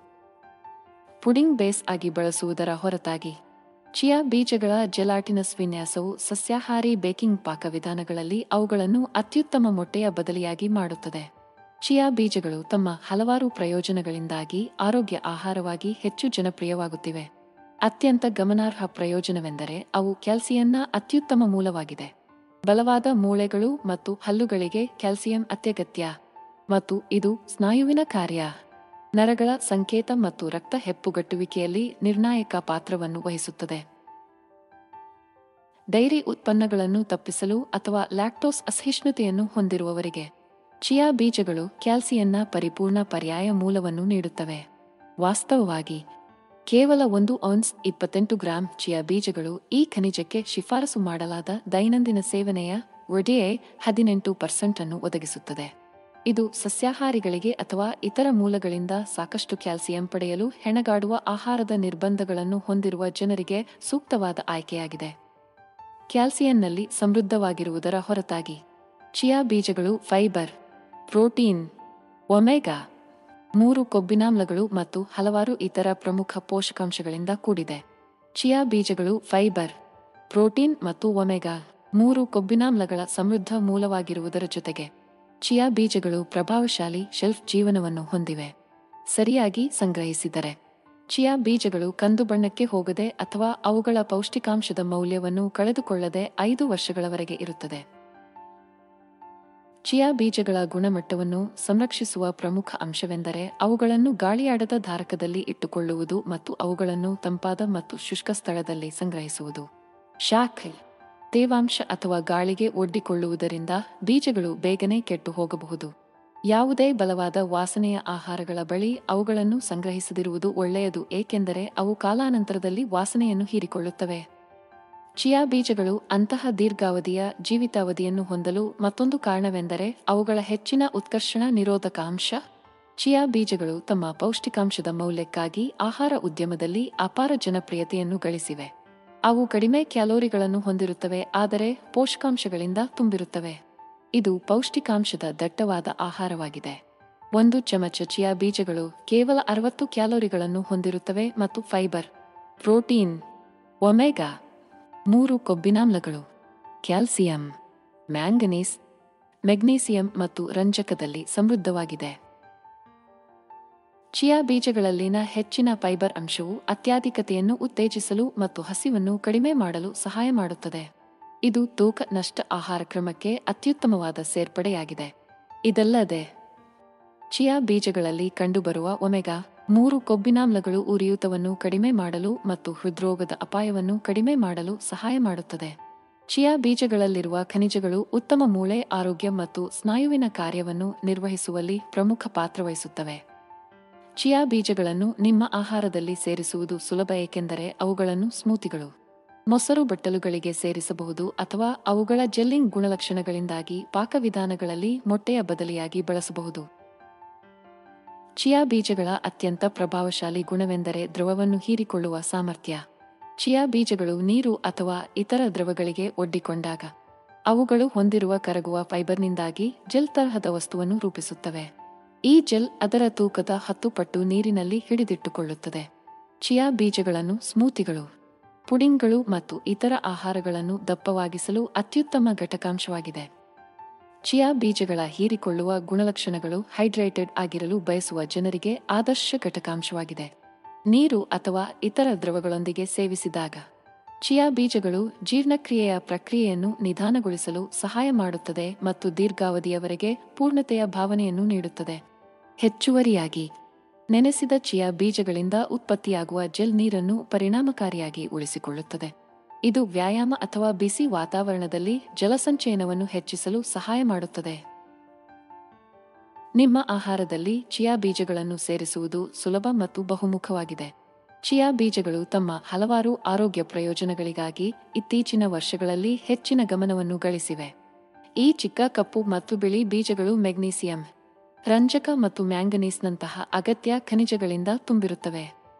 ಪುಡಿಂಗ್ ಬೇಸ್ ಆಗಿ ಬಳಸುವುದರ ಹೊರತಾಗಿ, ಚಿಯಾ ಬೀಜಗಳ ಜೆಲಾಟಿನಸ್ ವಿನ್ಯಾಸವು ಸಸ್ಯಾಹಾರಿ ಬೇಕಿಂಗ್ ಪಾಕವಿಧಾನಗಳಲ್ಲಿ ಅವುಗಳನ್ನು ಅತ್ಯುತ್ತಮ ಮೊಟ್ಟೆಯ ಬದಲಿಯಾಗಿ ಮಾಡುತ್ತದೆ. ಚಿಯಾ ಬೀಜಗಳು ತಮ್ಮ ಹಲವಾರು ಪ್ರಯೋಜನಗಳಿಂದಾಗಿ ಆರೋಗ್ಯ ಆಹಾರವಾಗಿ ಹೆಚ್ಚು ಜನಪ್ರಿಯವಾಗುತ್ತಿವೆ. ಅತ್ಯಂತ ಗಮನಾರ್ಹ ಪ್ರಯೋಜನವೆಂದರೆ ಅವು ಕ್ಯಾಲ್ಸಿಯಂನ ಅತ್ಯುತ್ತಮ ಮೂಲವಾಗಿದೆ. ಬಲವಾದ ಮೂಳೆಗಳು ಮತ್ತು ಹಲ್ಲುಗಳಿಗೆ ಕ್ಯಾಲ್ಸಿಯಂ ಅತ್ಯಗತ್ಯ, ಮತ್ತು ಇದು ಸ್ನಾಯುವಿನ ಕಾರ್ಯ, ನರಗಳ ಸಂಕೇತ ಮತ್ತು ರಕ್ತ ಹೆಪ್ಪುಗಟ್ಟುವಿಕೆಯಲ್ಲಿ ನಿರ್ಣಾಯಕ ಪಾತ್ರವನ್ನು ವಹಿಸುತ್ತದೆ. ಡೈರಿ ಉತ್ಪನ್ನಗಳನ್ನು ತಪ್ಪಿಸಲು ಅಥವಾ ಲ್ಯಾಕ್ಟೋಸ್ ಅಸಹಿಷ್ಣುತೆಯನ್ನು ಹೊಂದಿರುವವರಿಗೆ ಚಿಯಾ ಬೀಜಗಳು ಕ್ಯಾಲ್ಸಿಯಂನ ಪರಿಪೂರ್ಣ ಪರ್ಯಾಯ ಮೂಲವನ್ನು ನೀಡುತ್ತವೆ. ವಾಸ್ತವವಾಗಿ, ಕೇವಲ 1 ಔನ್ಸ್ 28 ಗ್ರಾಂ ಚಿಯಾ ಬೀಜಗಳು ಈ ಖನಿಜಕ್ಕೆ ಶಿಫಾರಸು ಮಾಡಲಾದ ದೈನಂದಿನ ಸೇವನೆಯ ಒಡೆಯೇ 18% ಅನ್ನು ಒದಗಿಸುತ್ತದೆ. ಇದು ಸಸ್ಯಾಹಾರಿಗಳಿಗೆ ಅಥವಾ ಇತರ ಮೂಲಗಳಿಂದ ಸಾಕಷ್ಟು ಕ್ಯಾಲ್ಸಿಯಂ ಪಡೆಯಲು ಹೆಣಗಾಡುವ ಆಹಾರದ ನಿರ್ಬಂಧಗಳನ್ನು ಹೊಂದಿರುವ ಜನರಿಗೆ ಸೂಕ್ತವಾದ ಆಯ್ಕೆಯಾಗಿದೆ. ಕ್ಯಾಲ್ಸಿಯಂನಲ್ಲಿ ಸಮೃದ್ಧವಾಗಿರುವುದರ ಹೊರತಾಗಿ ಚಿಯಾ ಬೀಜಗಳು ಫೈಬರ್, ಪ್ರೋಟೀನ್, ಒಮೆಗಾ 3 ಕೊಬ್ಬಿನಾಮ್ಲಗಳು ಮತ್ತು ಹಲವಾರು ಇತರ ಪ್ರಮುಖ ಪೋಷಕಾಂಶಗಳಿಂದ ಕೂಡಿದೆ. ಚಿಯಾ ಬೀಜಗಳು ಫೈಬರ್, ಪ್ರೋಟೀನ್ ಮತ್ತು ಒಮೆಗಾ 3 ಕೊಬ್ಬಿನಾಮ್ಲಗಳ ಸಮೃದ್ಧ ಮೂಲವಾಗಿರುವುದರ ಜೊತೆಗೆ ಚಿಯಾ ಬೀಜಗಳು ಪ್ರಭಾವಶಾಲಿ ಶೆಲ್ಫ್ ಜೀವನವನ್ನು ಹೊಂದಿವೆ. ಸರಿಯಾಗಿ ಸಂಗ್ರಹಿಸಿದರೆ ಚಿಯಾ ಬೀಜಗಳು ಕಂದು ಬಣ್ಣಕ್ಕೆ ಹೋಗದೆ ಅಥವಾ ಅವುಗಳ ಪೌಷ್ಟಿಕಾಂಶದ ಮೌಲ್ಯವನ್ನು ಕಳೆದುಕೊಳ್ಳದೆ 5 ವರ್ಷಗಳವರೆಗೆ ಇರುತ್ತದೆ. ಚಿಯಾ ಬೀಜಗಳ ಗುಣಮಟ್ಟವನ್ನು ಸಂರಕ್ಷಿಸುವ ಪ್ರಮುಖ ಅಂಶವೆಂದರೆ ಅವುಗಳನ್ನು ಗಾಳಿಯಾಡದ ಧಾರಕದಲ್ಲಿ ಇಟ್ಟುಕೊಳ್ಳುವುದು ಮತ್ತು ಅವುಗಳನ್ನು ತಂಪಾದ ಮತ್ತು ಶುಷ್ಕ ಸ್ಥಳದಲ್ಲಿ ಸಂಗ್ರಹಿಸುವುದು. ಶಾಖ, ತೇವಾಂಶ ಅಥವಾ ಗಾಳಿಗೆ ಒಡ್ಡಿಕೊಳ್ಳುವುದರಿಂದ ಬೀಜಗಳು ಬೇಗನೆ ಕೆಟ್ಟು ಹೋಗಬಹುದು. ಯಾವುದೇ ಬಲವಾದ ವಾಸನೆಯ ಆಹಾರಗಳ ಬಳಿ ಅವುಗಳನ್ನು ಸಂಗ್ರಹಿಸದಿರುವುದು ಒಳ್ಳೆಯದು, ಏಕೆಂದರೆ ಅವು ಕಾಲಾನಂತರದಲ್ಲಿ ವಾಸನೆಯನ್ನು ಹೀರಿಕೊಳ್ಳುತ್ತವೆ. ಚಿಯಾ ಬೀಜಗಳು ಅಂತಹ ದೀರ್ಘಾವಧಿಯ ಜೀವಿತಾವಧಿಯನ್ನು ಹೊಂದಲು ಮತ್ತೊಂದು ಕಾರಣವೆಂದರೆ ಅವುಗಳ ಹೆಚ್ಚಿನ ಉತ್ಕರ್ಷಣ ನಿರೋಧಕ ಅಂಶ. ಚಿಯಾ ಬೀಜಗಳು ತಮ್ಮ ಪೌಷ್ಟಿಕಾಂಶದ ಮೌಲ್ಯಕ್ಕಾಗಿ ಆಹಾರ ಉದ್ಯಮದಲ್ಲಿ ಅಪಾರ ಜನಪ್ರಿಯತೆಯನ್ನು ಗಳಿಸಿವೆ. ಅವು ಕಡಿಮೆ ಕ್ಯಾಲೋರಿಗಳನ್ನು ಹೊಂದಿರುತ್ತವೆ ಆದರೆ ಪೋಷಕಾಂಶಗಳಿಂದ ತುಂಬಿರುತ್ತವೆ. ಇದು ಪೌಷ್ಟಿಕಾಂಶದ ದಟ್ಟವಾದ ಆಹಾರವಾಗಿದೆ. 1 ಚಮಚ ಚಿಯಾ ಬೀಜಗಳು ಕೇವಲ 60 ಕ್ಯಾಲೋರಿಗಳನ್ನು ಹೊಂದಿರುತ್ತವೆ ಮತ್ತು ಫೈಬರ್, ಪ್ರೋಟೀನ್, ಒಮೆಗಾ 3 ಕೊಬ್ಬಿನಾಮ್ಲಗಳು, ಕ್ಯಾಲ್ಸಿಯಂ, ಮ್ಯಾಂಗನೀಸ್, ಮೆಗ್ನೀಸಿಯಂ ಮತ್ತು ರಂಜಕದಲ್ಲಿ ಸಮೃದ್ಧವಾಗಿದೆ. ಚಿಯಾ ಬೀಜಗಳಲ್ಲಿನ ಹೆಚ್ಚಿನ ಫೈಬರ್ ಅಂಶವು ಅತ್ಯಾಧಿಕತೆಯನ್ನು ಉತ್ತೇಜಿಸಲು ಮತ್ತು ಹಸಿವನ್ನು ಕಡಿಮೆ ಮಾಡಲು ಸಹಾಯ ಮಾಡುತ್ತದೆ. ಇದು ತೂಕ ನಷ್ಟ ಆಹಾರ ಕ್ರಮಕ್ಕೆ ಅತ್ಯುತ್ತಮವಾದ ಸೇರ್ಪಡೆಯಾಗಿದೆ. ಇದಲ್ಲದೆ ಚಿಯಾ ಬೀಜಗಳಲ್ಲಿ ಕಂಡುಬರುವ ಒಮೆಗಾ 3 ಕೊಬ್ಬಿನಾಮ್ಲಗಳು ಉರಿಯೂತವನ್ನು ಕಡಿಮೆ ಮಾಡಲು ಮತ್ತು ಹೃದ್ರೋಗದ ಅಪಾಯವನ್ನು ಕಡಿಮೆ ಮಾಡಲು ಸಹಾಯ ಮಾಡುತ್ತದೆ. ಚಿಯಾ ಬೀಜಗಳಲ್ಲಿರುವ ಖನಿಜಗಳು ಉತ್ತಮ ಮೂಳೆ ಆರೋಗ್ಯ ಮತ್ತು ಸ್ನಾಯುವಿನ ಕಾರ್ಯವನ್ನು ನಿರ್ವಹಿಸುವಲ್ಲಿ ಪ್ರಮುಖ ಪಾತ್ರ ವಹಿಸುತ್ತವೆ. ಚಿಯಾ ಬೀಜಗಳನ್ನು ನಿಮ್ಮ ಆಹಾರದಲ್ಲಿ ಸೇರಿಸುವುದು ಸುಲಭ, ಏಕೆಂದರೆ ಅವುಗಳನ್ನು ಸ್ಮೂತಿಗಳು, ಮೊಸರು ಬಟ್ಟಲುಗಳಿಗೆ ಸೇರಿಸಬಹುದು ಅಥವಾ ಅವುಗಳ ಜೆಲ್ಲಿಂಗ್ ಗುಣಲಕ್ಷಣಗಳಿಂದಾಗಿ ಪಾಕವಿಧಾನಗಳಲ್ಲಿ ಮೊಟ್ಟೆಯ ಬದಲಿಯಾಗಿ ಬಳಸಬಹುದು. ಚಿಯಾ ಬೀಜಗಳ ಅತ್ಯಂತ ಪ್ರಭಾವಶಾಲಿ ಗುಣವೆಂದರೆ ದ್ರವವನ್ನು ಹೀರಿಕೊಳ್ಳುವ ಸಾಮರ್ಥ್ಯ. ಚಿಯಾ ಬೀಜಗಳು ನೀರು ಅಥವಾ ಇತರ ದ್ರವಗಳಿಗೆ ಒಡ್ಡಿಕೊಂಡಾಗ ಅವುಗಳು ಹೊಂದಿರುವ ಕರಗುವ ಫೈಬರ್ನಿಂದಾಗಿ ಜೆಲ್ ತರಹದ ವಸ್ತುವನ್ನು ರೂಪಿಸುತ್ತವೆ. ಈ ಜೆಲ್ ಅದರ ತೂಕದ 10 ಪಟ್ಟು ನೀರಿನಲ್ಲಿ ಹಿಡಿದಿಟ್ಟುಕೊಳ್ಳುತ್ತದೆ. ಚಿಯಾ ಬೀಜಗಳನ್ನು ಸ್ಮೂತಿಗಳು, ಪುಡಿಂಗ್ಗಳು ಮತ್ತು ಇತರ ಆಹಾರಗಳನ್ನು ದಪ್ಪವಾಗಿಸಲು ಅತ್ಯುತ್ತಮ ಘಟಕಾಂಶವಾಗಿದೆ. ಚಿಯಾ ಬೀಜಗಳ ಹೀರಿಕೊಳ್ಳುವ ಗುಣಲಕ್ಷಣಗಳು ಹೈಡ್ರೇಟೆಡ್ ಆಗಿರಲು ಬಯಸುವ ಜನರಿಗೆ ಆದರ್ಶ ಘಟಕಾಂಶವಾಗಿದೆ. ನೀರು ಅಥವಾ ಇತರ ದ್ರವಗಳೊಂದಿಗೆ ಸೇವಿಸಿದಾಗ ಚಿಯಾ ಬೀಜಗಳು ಜೀರ್ಣಕ್ರಿಯೆಯ ಪ್ರಕ್ರಿಯೆಯನ್ನು ನಿಧಾನಗೊಳಿಸಲು ಸಹಾಯ ಮಾಡುತ್ತದೆ ಮತ್ತು ದೀರ್ಘಾವಧಿಯವರೆಗೆ ಪೂರ್ಣತೆಯ ಭಾವನೆಯನ್ನು ನೀಡುತ್ತದೆ. ಹೆಚ್ಚುವರಿಯಾಗಿ, ನೆನೆಸಿದ ಚಿಯಾ ಬೀಜಗಳಿಂದ ಉತ್ಪತ್ತಿಯಾಗುವ ಜೆಲ್ ನೀರನ್ನು ಪರಿಣಾಮಕಾರಿಯಾಗಿ ಉಳಿಸಿಕೊಳ್ಳುತ್ತದೆ. ಇದು ವ್ಯಾಯಾಮ ಅಥವಾ ಬಿಸಿ ವಾತಾವರಣದಲ್ಲಿ ಜಲಸಂಚಯನವನ್ನು ಹೆಚ್ಚಿಸಲು ಸಹಾಯ ಮಾಡುತ್ತದೆ. ನಿಮ್ಮ ಆಹಾರದಲ್ಲಿ ಚಿಯಾ ಬೀಜಗಳನ್ನು ಸೇರಿಸುವುದು ಸುಲಭ ಮತ್ತು ಬಹುಮುಖವಾಗಿದೆ. ಚಿಯಾ ಬೀಜಗಳು ತಮ್ಮ ಹಲವಾರು ಆರೋಗ್ಯ ಪ್ರಯೋಜನಗಳಿಗಾಗಿ ಇತ್ತೀಚಿನ ವರ್ಷಗಳಲ್ಲಿ ಹೆಚ್ಚಿನ ಗಮನವನ್ನು ಗಳಿಸಿವೆ. ಈ ಚಿಕ್ಕ ಕಪ್ಪು ಮತ್ತು ಬಿಳಿ ಬೀಜಗಳು ಮೆಗ್ನೀಸಿಯಂ, ರಂಜಕ ಮತ್ತು ಮ್ಯಾಂಗನೀಸ್ನಂತಹ ಅಗತ್ಯ ಖನಿಜಗಳಿಂದ ತುಂಬಿರುತ್ತವೆ.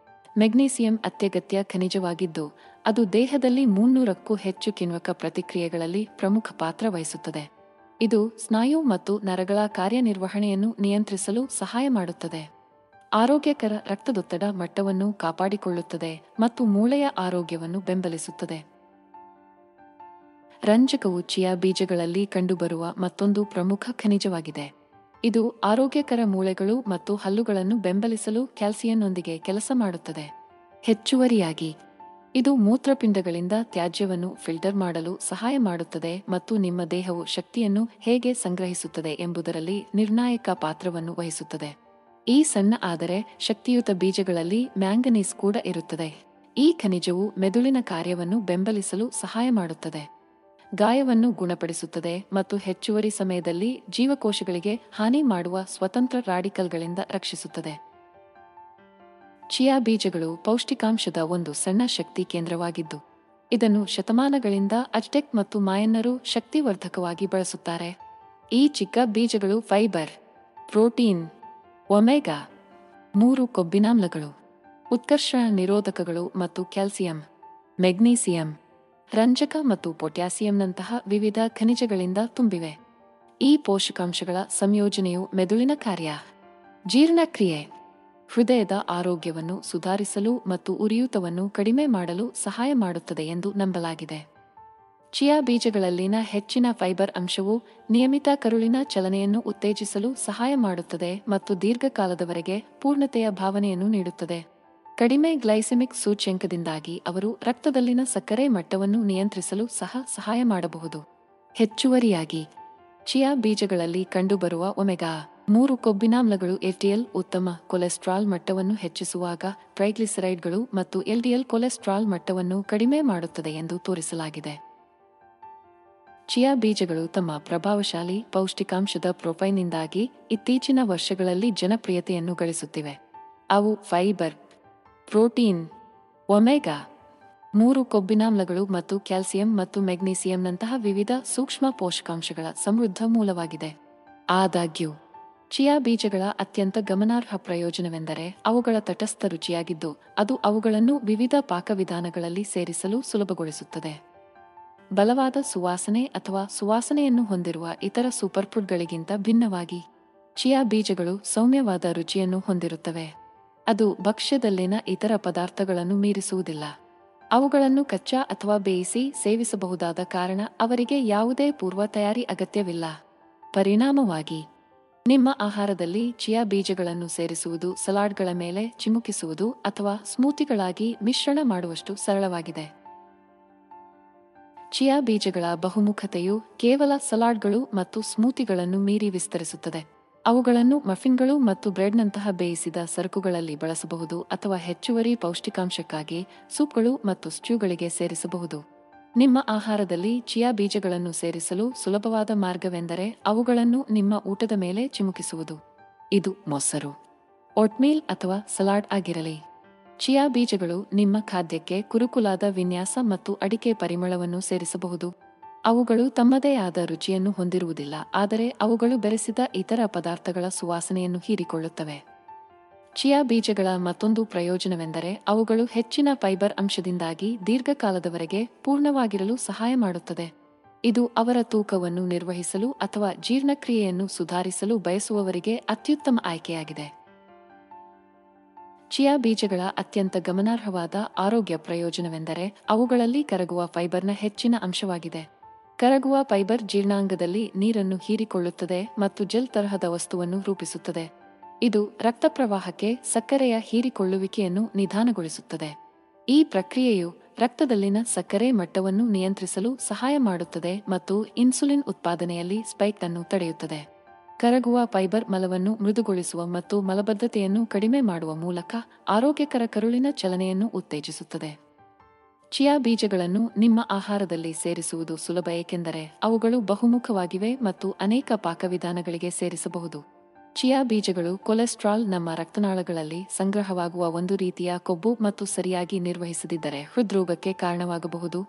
ಮೆಗ್ನೀಸಿಯಂ ಅತ್ಯಗತ್ಯ ಖನಿಜವಾಗಿದ್ದು, ಅದು ದೇಹದಲ್ಲಿ 300ಕ್ಕೂ ಹೆಚ್ಚು ಕಿಣ್ವಕ ಪ್ರತಿಕ್ರಿಯೆಗಳಲ್ಲಿ ಪ್ರಮುಖ ಪಾತ್ರ ವಹಿಸುತ್ತದೆ. ಇದು ಸ್ನಾಯು ಮತ್ತು ನರಗಳ ಕಾರ್ಯನಿರ್ವಹಣೆಯನ್ನು ನಿಯಂತ್ರಿಸಲು ಸಹಾಯ ಮಾಡುತ್ತದೆ, ಆರೋಗ್ಯಕರ ರಕ್ತದೊತ್ತಡ ಮಟ್ಟವನ್ನು ಕಾಪಾಡಿಕೊಳ್ಳುತ್ತದೆ ಮತ್ತು ಮೂಳೆಯ ಆರೋಗ್ಯವನ್ನು ಬೆಂಬಲಿಸುತ್ತದೆ. ರಂಜಕವು ಚಿಯಾ ಬೀಜಗಳಲ್ಲಿ ಕಂಡುಬರುವ ಮತ್ತೊಂದು ಪ್ರಮುಖ ಖನಿಜವಾಗಿದೆ. ಇದು ಆರೋಗ್ಯಕರ ಮೂಳೆಗಳು ಮತ್ತು ಹಲ್ಲುಗಳನ್ನು ಬೆಂಬಲಿಸಲು ಕ್ಯಾಲ್ಸಿಯಂನೊಂದಿಗೆ ಕೆಲಸ ಮಾಡುತ್ತದೆ. ಹೆಚ್ಚುವರಿಯಾಗಿ, ಇದು ಮೂತ್ರಪಿಂಡಗಳಿಂದ ತ್ಯಾಜ್ಯವನ್ನು ಫಿಲ್ಟರ್ ಮಾಡಲು ಸಹಾಯ ಮಾಡುತ್ತದೆ ಮತ್ತು ನಿಮ್ಮ ದೇಹವು ಶಕ್ತಿಯನ್ನು ಹೇಗೆ ಸಂಗ್ರಹಿಸುತ್ತದೆ ಎಂಬುದರಲ್ಲಿ ನಿರ್ಣಾಯಕ ಪಾತ್ರವನ್ನು ವಹಿಸುತ್ತದೆ. ಈ ಸಣ್ಣ ಆದರೆ ಶಕ್ತಿಯುತ ಬೀಜಗಳಲ್ಲಿ ಮ್ಯಾಂಗನೀಸ್ ಕೂಡ ಇರುತ್ತದೆ. ಈ ಖನಿಜವು ಮೆದುಳಿನ ಕಾರ್ಯವನ್ನು ಬೆಂಬಲಿಸಲು ಸಹಾಯ ಮಾಡುತ್ತದೆ, ಗಾಯವನ್ನು ಗುಣಪಡಿಸುತ್ತದೆ ಮತ್ತು ಹೆಚ್ಚುವರಿ ಸಮಯದಲ್ಲಿ ಜೀವಕೋಶಗಳಿಗೆ ಹಾನಿ ಮಾಡುವ ಸ್ವತಂತ್ರ ರಾಡಿಕಲ್ಗಳಿಂದ ರಕ್ಷಿಸುತ್ತದೆ. ಚಿಯಾ ಬೀಜಗಳು ಪೌಷ್ಟಿಕಾಂಶದ ಒಂದು ಸಣ್ಣ ಶಕ್ತಿ ಕೇಂದ್ರವಾಗಿದ್ದು, ಇದನ್ನು ಶತಮಾನಗಳಿಂದ ಅಜ್ಟೆಕ್ ಮತ್ತು ಮಾಯನ್ನರು ಶಕ್ತಿವರ್ಧಕವಾಗಿ ಬಳಸುತ್ತಾರೆ. ಈ ಚಿಕ್ಕ ಬೀಜಗಳು ಫೈಬರ್, ಪ್ರೋಟೀನ್, ಒಮೆಗಾ 3 ಕೊಬ್ಬಿನಾಮ್ಲಗಳು, ಉತ್ಕರ್ಷ ನಿರೋಧಕಗಳು ಮತ್ತು ಕ್ಯಾಲ್ಸಿಯಂ, ಮೆಗ್ನೀಸಿಯಂ, ರಂಜಕ ಮತ್ತು ಪೊಟ್ಯಾಸಿಯಂನಂತಹ ವಿವಿಧ ಖನಿಜಗಳಿಂದ ತುಂಬಿವೆ. ಈ ಪೋಷಕಾಂಶಗಳ ಸಂಯೋಜನೆಯು ಮೆದುಳಿನ ಕಾರ್ಯ, ಜೀರ್ಣಕ್ರಿಯೆ, ಹೃದಯದ ಆರೋಗ್ಯವನ್ನು ಸುಧಾರಿಸಲು ಮತ್ತು ಉರಿಯೂತವನ್ನು ಕಡಿಮೆ ಮಾಡಲು ಸಹಾಯ ಮಾಡುತ್ತದೆ ಎಂದು ನಂಬಲಾಗಿದೆ. ಚಿಯಾ ಬೀಜಗಳಲ್ಲಿನ ಹೆಚ್ಚಿನ ಫೈಬರ್ ಅಂಶವು ನಿಯಮಿತ ಕರುಳಿನ ಚಲನೆಯನ್ನು ಉತ್ತೇಜಿಸಲು ಸಹಾಯ ಮಾಡುತ್ತದೆ ಮತ್ತು ದೀರ್ಘಕಾಲದವರೆಗೆ ಪೂರ್ಣತೆಯ ಭಾವನೆಯನ್ನು ನೀಡುತ್ತದೆ. ಕಡಿಮೆ ಗ್ಲೈಸೆಮಿಕ್ ಸೂಚ್ಯಂಕದಿಂದಾಗಿ ಅವರು ರಕ್ತದಲ್ಲಿನ ಸಕ್ಕರೆ ಮಟ್ಟವನ್ನು ನಿಯಂತ್ರಿಸಲು ಸಹಾಯ ಮಾಡಬಹುದು. ಹೆಚ್ಚುವರಿಯಾಗಿ, ಚಿಯಾ ಬೀಜಗಳಲ್ಲಿ ಕಂಡುಬರುವ ಒಮೆಗಾ 3 ಕೊಬ್ಬಿನಾಮ್ಲಗಳು ಎಲ್ಡಿಎಲ್ ಉತ್ತಮ ಕೊಲೆಸ್ಟ್ರಾಲ್ ಮಟ್ಟವನ್ನು ಹೆಚ್ಚಿಸುವಾಗ ಟ್ರೈಗ್ಲಿಸರೈಡ್ಗಳು ಮತ್ತು ಎಲ್ಡಿಎಲ್ ಕೊಲೆಸ್ಟ್ರಾಲ್ ಮಟ್ಟವನ್ನು ಕಡಿಮೆ ಮಾಡುತ್ತದೆ ಎಂದು ತೋರಿಸಲಾಗಿದೆ. ಚಿಯಾ ಬೀಜಗಳು ತಮ್ಮ ಪ್ರಭಾವಶಾಲಿ ಪೌಷ್ಟಿಕಾಂಶದ ಪ್ರೊಫೈಲ್ನಿಂದಾಗಿ ಇತ್ತೀಚಿನ ವರ್ಷಗಳಲ್ಲಿ ಜನಪ್ರಿಯತೆಯನ್ನು ಗಳಿಸುತ್ತಿವೆ. ಅವು ಫೈಬರ್, ಪ್ರೋಟೀನ್, ಒಮೆಗಾ 3 ಕೊಬ್ಬಿನಾಮ್ಲಗಳು ಮತ್ತು ಕ್ಯಾಲ್ಸಿಯಂ ಮತ್ತು ಮೆಗ್ನೀಸಿಯಂನಂತಹ ವಿವಿಧ ಸೂಕ್ಷ್ಮ ಪೋಷಕಾಂಶಗಳ ಸಮೃದ್ಧ ಮೂಲವಾಗಿದೆ. ಆದಾಗ್ಯೂ, ಚಿಯಾ ಬೀಜಗಳ ಅತ್ಯಂತ ಗಮನಾರ್ಹ ಪ್ರಯೋಜನವೆಂದರೆ ಅವುಗಳ ತಟಸ್ಥ ರುಚಿಯಾಗಿದ್ದು, ಅದು ಅವುಗಳನ್ನು ವಿವಿಧ ಪಾಕವಿಧಾನಗಳಲ್ಲಿ ಸೇರಿಸಲು ಸುಲಭಗೊಳಿಸುತ್ತದೆ. ಬಲವಾದ ಸುವಾಸನೆ ಅಥವಾ ಸುವಾಸನೆಯನ್ನು ಹೊಂದಿರುವ ಇತರ ಸೂಪರ್ಫುಡ್ಗಳಿಗಿಂತ ಭಿನ್ನವಾಗಿ, ಚಿಯಾ ಬೀಜಗಳು ಸೌಮ್ಯವಾದ ರುಚಿಯನ್ನು ಹೊಂದಿರುತ್ತವೆ. ಅದು ಭಕ್ಷ್ಯದಲ್ಲಿನ ಇತರ ಪದಾರ್ಥಗಳನ್ನು ಮೀರಿಸುವುದಿಲ್ಲ. ಅವುಗಳನ್ನು ಕಚ್ಚಾ ಅಥವಾ ಬೇಯಿಸಿ ಸೇವಿಸಬಹುದಾದ ಕಾರಣ ಅವರಿಗೆ ಯಾವುದೇ ಪೂರ್ವ ತಯಾರಿ ಅಗತ್ಯವಿಲ್ಲ. ಪರಿಣಾಮವಾಗಿ, ನಿಮ್ಮ ಆಹಾರದಲ್ಲಿ ಚಿಯಾ ಬೀಜಗಳನ್ನು ಸೇರಿಸುವುದು ಸಲಾಡ್ಗಳ ಮೇಲೆ ಚಿಮುಕಿಸುವುದು ಅಥವಾ ಸ್ಮೂತಿಗಳಾಗಿ ಮಿಶ್ರಣ ಮಾಡುವಷ್ಟು ಸರಳವಾಗಿದೆ. ಚಿಯಾ ಬೀಜಗಳ ಬಹುಮುಖತೆಯು ಕೇವಲ ಸಲಾಡ್ಗಳು ಮತ್ತು ಸ್ಮೂತಿಗಳನ್ನು ಮೀರಿ ವಿಸ್ತರಿಸುತ್ತದೆ. ಅವುಗಳನ್ನು ಮಫಿನ್ಗಳು ಮತ್ತು ಬ್ರೆಡ್ನಂತಹ ಬೇಯಿಸಿದ ಸರಕುಗಳಲ್ಲಿ ಬಳಸಬಹುದು ಅಥವಾ ಹೆಚ್ಚುವರಿ ಪೌಷ್ಟಿಕಾಂಶಕ್ಕಾಗಿ ಸೂಪ್ಗಳು ಮತ್ತು ಸ್ಟ್ಯೂಗಳಿಗೆ ಸೇರಿಸಬಹುದು. ನಿಮ್ಮ ಆಹಾರದಲ್ಲಿ ಚಿಯಾ ಬೀಜಗಳನ್ನು ಸೇರಿಸಲು ಸುಲಭವಾದ ಮಾರ್ಗವೆಂದರೆ ಅವುಗಳನ್ನು ನಿಮ್ಮ ಊಟದ ಮೇಲೆ ಚಿಮುಕಿಸುವುದು. ಇದು ಮೊಸರು, ಓಟ್ಮೀಲ್ ಅಥವಾ ಸಲಾಡ್ ಆಗಿರಲಿ. ಚಿಯಾ ಬೀಜಗಳು ನಿಮ್ಮ ಖಾದ್ಯಕ್ಕೆ ಕುರುಕುಲಾದ ವಿನ್ಯಾಸ ಮತ್ತು ಅಡಿಕೆ ಪರಿಮಳವನ್ನು ಸೇರಿಸಬಹುದು. ಅವುಗಳು ತಮ್ಮದೇ ಆದ ರುಚಿಯನ್ನು ಹೊಂದಿರುವುದಿಲ್ಲ, ಆದರೆ ಅವುಗಳು ಬೆರೆಸಿದ ಇತರ ಪದಾರ್ಥಗಳ ಸುವಾಸನೆಯನ್ನು ಹೀರಿಕೊಳ್ಳುತ್ತವೆ. ಚಿಯಾ ಬೀಜಗಳ ಮತ್ತೊಂದು ಪ್ರಯೋಜನವೆಂದರೆ ಅವುಗಳು ಹೆಚ್ಚಿನ ಫೈಬರ್ ಅಂಶದಿಂದಾಗಿ ದೀರ್ಘಕಾಲದವರೆಗೆ ಪೂರ್ಣವಾಗಿರಲು ಸಹಾಯ ಮಾಡುತ್ತದೆ. ಇದು ಅವರ ತೂಕವನ್ನು ನಿರ್ವಹಿಸಲು ಅಥವಾ ಜೀರ್ಣಕ್ರಿಯೆಯನ್ನು ಸುಧಾರಿಸಲು ಬಯಸುವವರಿಗೆ ಅತ್ಯುತ್ತಮ ಆಯ್ಕೆಯಾಗಿದೆ. ಚಿಯಾ ಬೀಜಗಳ ಅತ್ಯಂತ ಗಮನಾರ್ಹವಾದ ಆರೋಗ್ಯ ಪ್ರಯೋಜನವೆಂದರೆ ಅವುಗಳಲ್ಲಿ ಕರಗುವ ಫೈಬರ್ನ ಹೆಚ್ಚಿನ ಅಂಶವಾಗಿದೆ. ಕರಗುವ ಫೈಬರ್ ಜೀರ್ಣಾಂಗದಲ್ಲಿ ನೀರನ್ನು ಹೀರಿಕೊಳ್ಳುತ್ತದೆ ಮತ್ತು ಜೆಲ್ ತರಹದ ವಸ್ತುವನ್ನು ರೂಪಿಸುತ್ತದೆ. ಇದು ರಕ್ತ ಪ್ರವಾಹಕ್ಕೆ ಸಕ್ಕರೆಯ ಹೀರಿಕೊಳ್ಳುವಿಕೆಯನ್ನು ನಿಧಾನಗೊಳಿಸುತ್ತದೆ. ಈ ಪ್ರಕ್ರಿಯೆಯು ರಕ್ತದಲ್ಲಿನ ಸಕ್ಕರೆ ಮಟ್ಟವನ್ನು ನಿಯಂತ್ರಿಸಲು ಸಹಾಯ ಮಾಡುತ್ತದೆ ಮತ್ತು ಇನ್ಸುಲಿನ್ ಉತ್ಪಾದನೆಯಲ್ಲಿ ಸ್ಪೈಕ್ ಅನ್ನು ತಡೆಯುತ್ತದೆ. ಕರಗುವ ಫೈಬರ್ ಮಲವನ್ನು ಮೃದುಗೊಳಿಸುವ ಮತ್ತು ಮಲಬದ್ಧತೆಯನ್ನು ಕಡಿಮೆ ಮಾಡುವ ಮೂಲಕ ಆರೋಗ್ಯಕರ ಕರುಳಿನ ಚಲನೆಯನ್ನು ಉತ್ತೇಜಿಸುತ್ತದೆ. ಚಿಯಾ ಬೀಜಗಳನ್ನು ನಿಮ್ಮ ಆಹಾರದಲ್ಲಿ ಸೇರಿಸುವುದು ಸುಲಭ ಏಕೆಂದರೆ ಅವುಗಳು ಬಹುಮುಖವಾಗಿವೆ ಮತ್ತು ಅನೇಕ ಪಾಕವಿಧಾನಗಳಿಗೆ ಸೇರಿಸಬಹುದು. ಚಿಯಾ ಬೀಜಗಳು ಕೊಲೆಸ್ಟ್ರಾಲ್ ನಮ್ಮ ರಕ್ತನಾಳಗಳಲ್ಲಿ ಸಂಗ್ರಹವಾಗುವ ಒಂದು ರೀತಿಯ ಕೊಬ್ಬು ಮತ್ತು ಸರಿಯಾಗಿ ನಿರ್ವಹಿಸದಿದ್ದರೆ ಹೃದ್ರೋಗಕ್ಕೆ ಕಾರಣವಾಗಬಹುದು.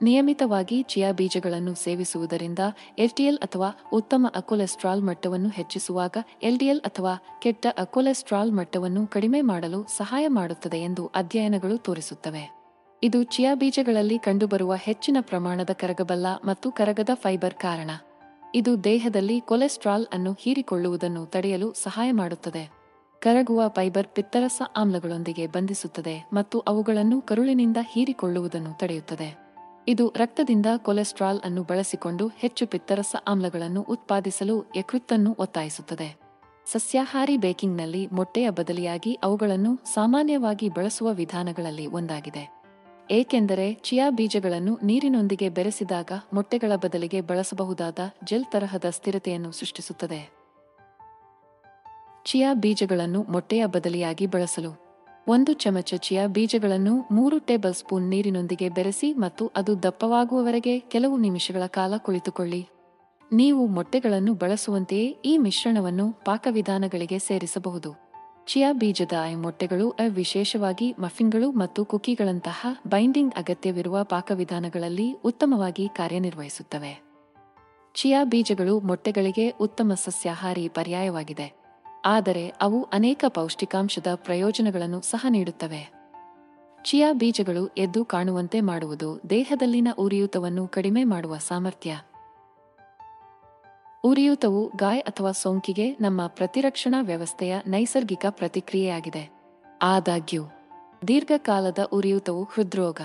ನಿಯಮಿತವಾಗಿ ಚಿಯಾ ಬೀಜಗಳನ್ನು ಸೇವಿಸುವುದರಿಂದ ಎಲ್ಡಿಎಲ್ ಅಥವಾ ಉತ್ತಮ ಕೊಲೆಸ್ಟ್ರಾಲ್ ಮಟ್ಟವನ್ನು ಹೆಚ್ಚಿಸುವಾಗ ಎಲ್ಡಿಎಲ್ ಅಥವಾ ಕೆಟ್ಟ ಕೊಲೆಸ್ಟ್ರಾಲ್ ಮಟ್ಟವನ್ನು ಕಡಿಮೆ ಮಾಡಲು ಸಹಾಯ ಮಾಡುತ್ತದೆ ಎಂದು ಅಧ್ಯಯನಗಳು ತೋರಿಸುತ್ತವೆ. ಇದು ಚಿಯಾ ಬೀಜಗಳಲ್ಲಿ ಕಂಡುಬರುವ ಹೆಚ್ಚಿನ ಪ್ರಮಾಣದ ಕರಗಬಲ್ಲ ಮತ್ತು ಕರಗದ ಫೈಬರ್ ಕಾರಣ. ಇದು ದೇಹದಲ್ಲಿ ಕೊಲೆಸ್ಟ್ರಾಲ್ ಅನ್ನು ಹೀರಿಕೊಳ್ಳುವುದನ್ನು ತಡೆಯಲು ಸಹಾಯ ಮಾಡುತ್ತದೆ. ಕರಗುವ ಫೈಬರ್ ಪಿತ್ತರಸ ಆಮ್ಲಗಳೊಂದಿಗೆ ಬಂಧಿಸುತ್ತದೆ ಮತ್ತು ಅವುಗಳನ್ನು ಕರುಳಿನಿಂದ ಹೀರಿಕೊಳ್ಳುವುದನ್ನು ತಡೆಯುತ್ತದೆ. ಇದು ರಕ್ತದಿಂದ ಕೊಲೆಸ್ಟ್ರಾಲ್ ಅನ್ನು ಬಳಸಿಕೊಂಡು ಹೆಚ್ಚು ಪಿತ್ತರಸ ಆಮ್ಲಗಳನ್ನು ಉತ್ಪಾದಿಸಲು ಯಕೃತ್ತನ್ನು ಒತ್ತಾಯಿಸುತ್ತದೆ. ಸಸ್ಯಾಹಾರಿ ಬೇಕಿಂಗ್ನಲ್ಲಿ ಮೊಟ್ಟೆಯ ಬದಲಿಯಾಗಿ ಅವುಗಳನ್ನು ಸಾಮಾನ್ಯವಾಗಿ ಬಳಸುವ ವಿಧಾನಗಳಲ್ಲಿ ಒಂದಾಗಿದೆ, ಏಕೆಂದರೆ ಚಿಯಾ ಬೀಜಗಳನ್ನು ನೀರಿನೊಂದಿಗೆ ಬೆರೆಸಿದಾಗ ಮೊಟ್ಟೆಗಳ ಬದಲಿಗೆ ಬಳಸಬಹುದಾದ ಜೆಲ್ ತರಹದ ಸ್ಥಿರತೆಯನ್ನು ಸೃಷ್ಟಿಸುತ್ತದೆ. ಚಿಯಾ ಬೀಜಗಳನ್ನು ಮೊಟ್ಟೆಯ ಬದಲಿಯಾಗಿ ಬಳಸಲು 1 ಚಮಚ ಚಿಯಾ ಬೀಜಗಳನ್ನು 3 ಟೇಬಲ್ ಸ್ಪೂನ್ ನೀರಿನೊಂದಿಗೆ ಬೆರೆಸಿ ಮತ್ತು ಅದು ದಪ್ಪವಾಗುವವರೆಗೆ ಕೆಲವು ನಿಮಿಷಗಳ ಕಾಲ ಕುಳಿತುಕೊಳ್ಳಿ. ನೀವು ಮೊಟ್ಟೆಗಳನ್ನು ಬಳಸುವಂತೆಯೇ ಈ ಮಿಶ್ರಣವನ್ನು ಪಾಕವಿಧಾನಗಳಿಗೆ ಸೇರಿಸಬಹುದು. ಚಿಯಾ ಬೀಜದ ಮೊಟ್ಟೆಗಳು ವಿಶೇಷವಾಗಿ ಮಫಿನ್ಗಳು ಮತ್ತು ಕುಕೀಗಳಂತಹ ಬೈಂಡಿಂಗ್ ಅಗತ್ಯವಿರುವ ಪಾಕವಿಧಾನಗಳಲ್ಲಿ ಉತ್ತಮವಾಗಿ ಕಾರ್ಯನಿರ್ವಹಿಸುತ್ತವೆ. ಚಿಯಾ ಬೀಜಗಳು ಮೊಟ್ಟೆಗಳಿಗೆ ಉತ್ತಮ ಸಸ್ಯಾಹಾರಿ ಪರ್ಯಾಯವಾಗಿದೆ, ಆದರೆ ಅವು ಅನೇಕ ಪೌಷ್ಟಿಕಾಂಶದ ಪ್ರಯೋಜನಗಳನ್ನು ಸಹ ನೀಡುತ್ತವೆ. ಚಿಯಾ ಬೀಜಗಳು ಎದ್ದು ಕಾಣುವಂತೆ ಮಾಡುವುದು ದೇಹದಲ್ಲಿನ ಉರಿಯೂತವನ್ನು ಕಡಿಮೆ ಮಾಡುವ ಸಾಮರ್ಥ್ಯ. ಉರಿಯೂತವು ಗಾಯ ಅಥವಾ ಸೋಂಕಿಗೆ ನಮ್ಮ ಪ್ರತಿರಕ್ಷಣಾ ವ್ಯವಸ್ಥೆಯ ನೈಸರ್ಗಿಕ ಪ್ರತಿಕ್ರಿಯೆಯಾಗಿದೆ. ಆದಾಗ್ಯೂ ದೀರ್ಘಕಾಲದ ಉರಿಯೂತವು ಹೃದ್ರೋಗ,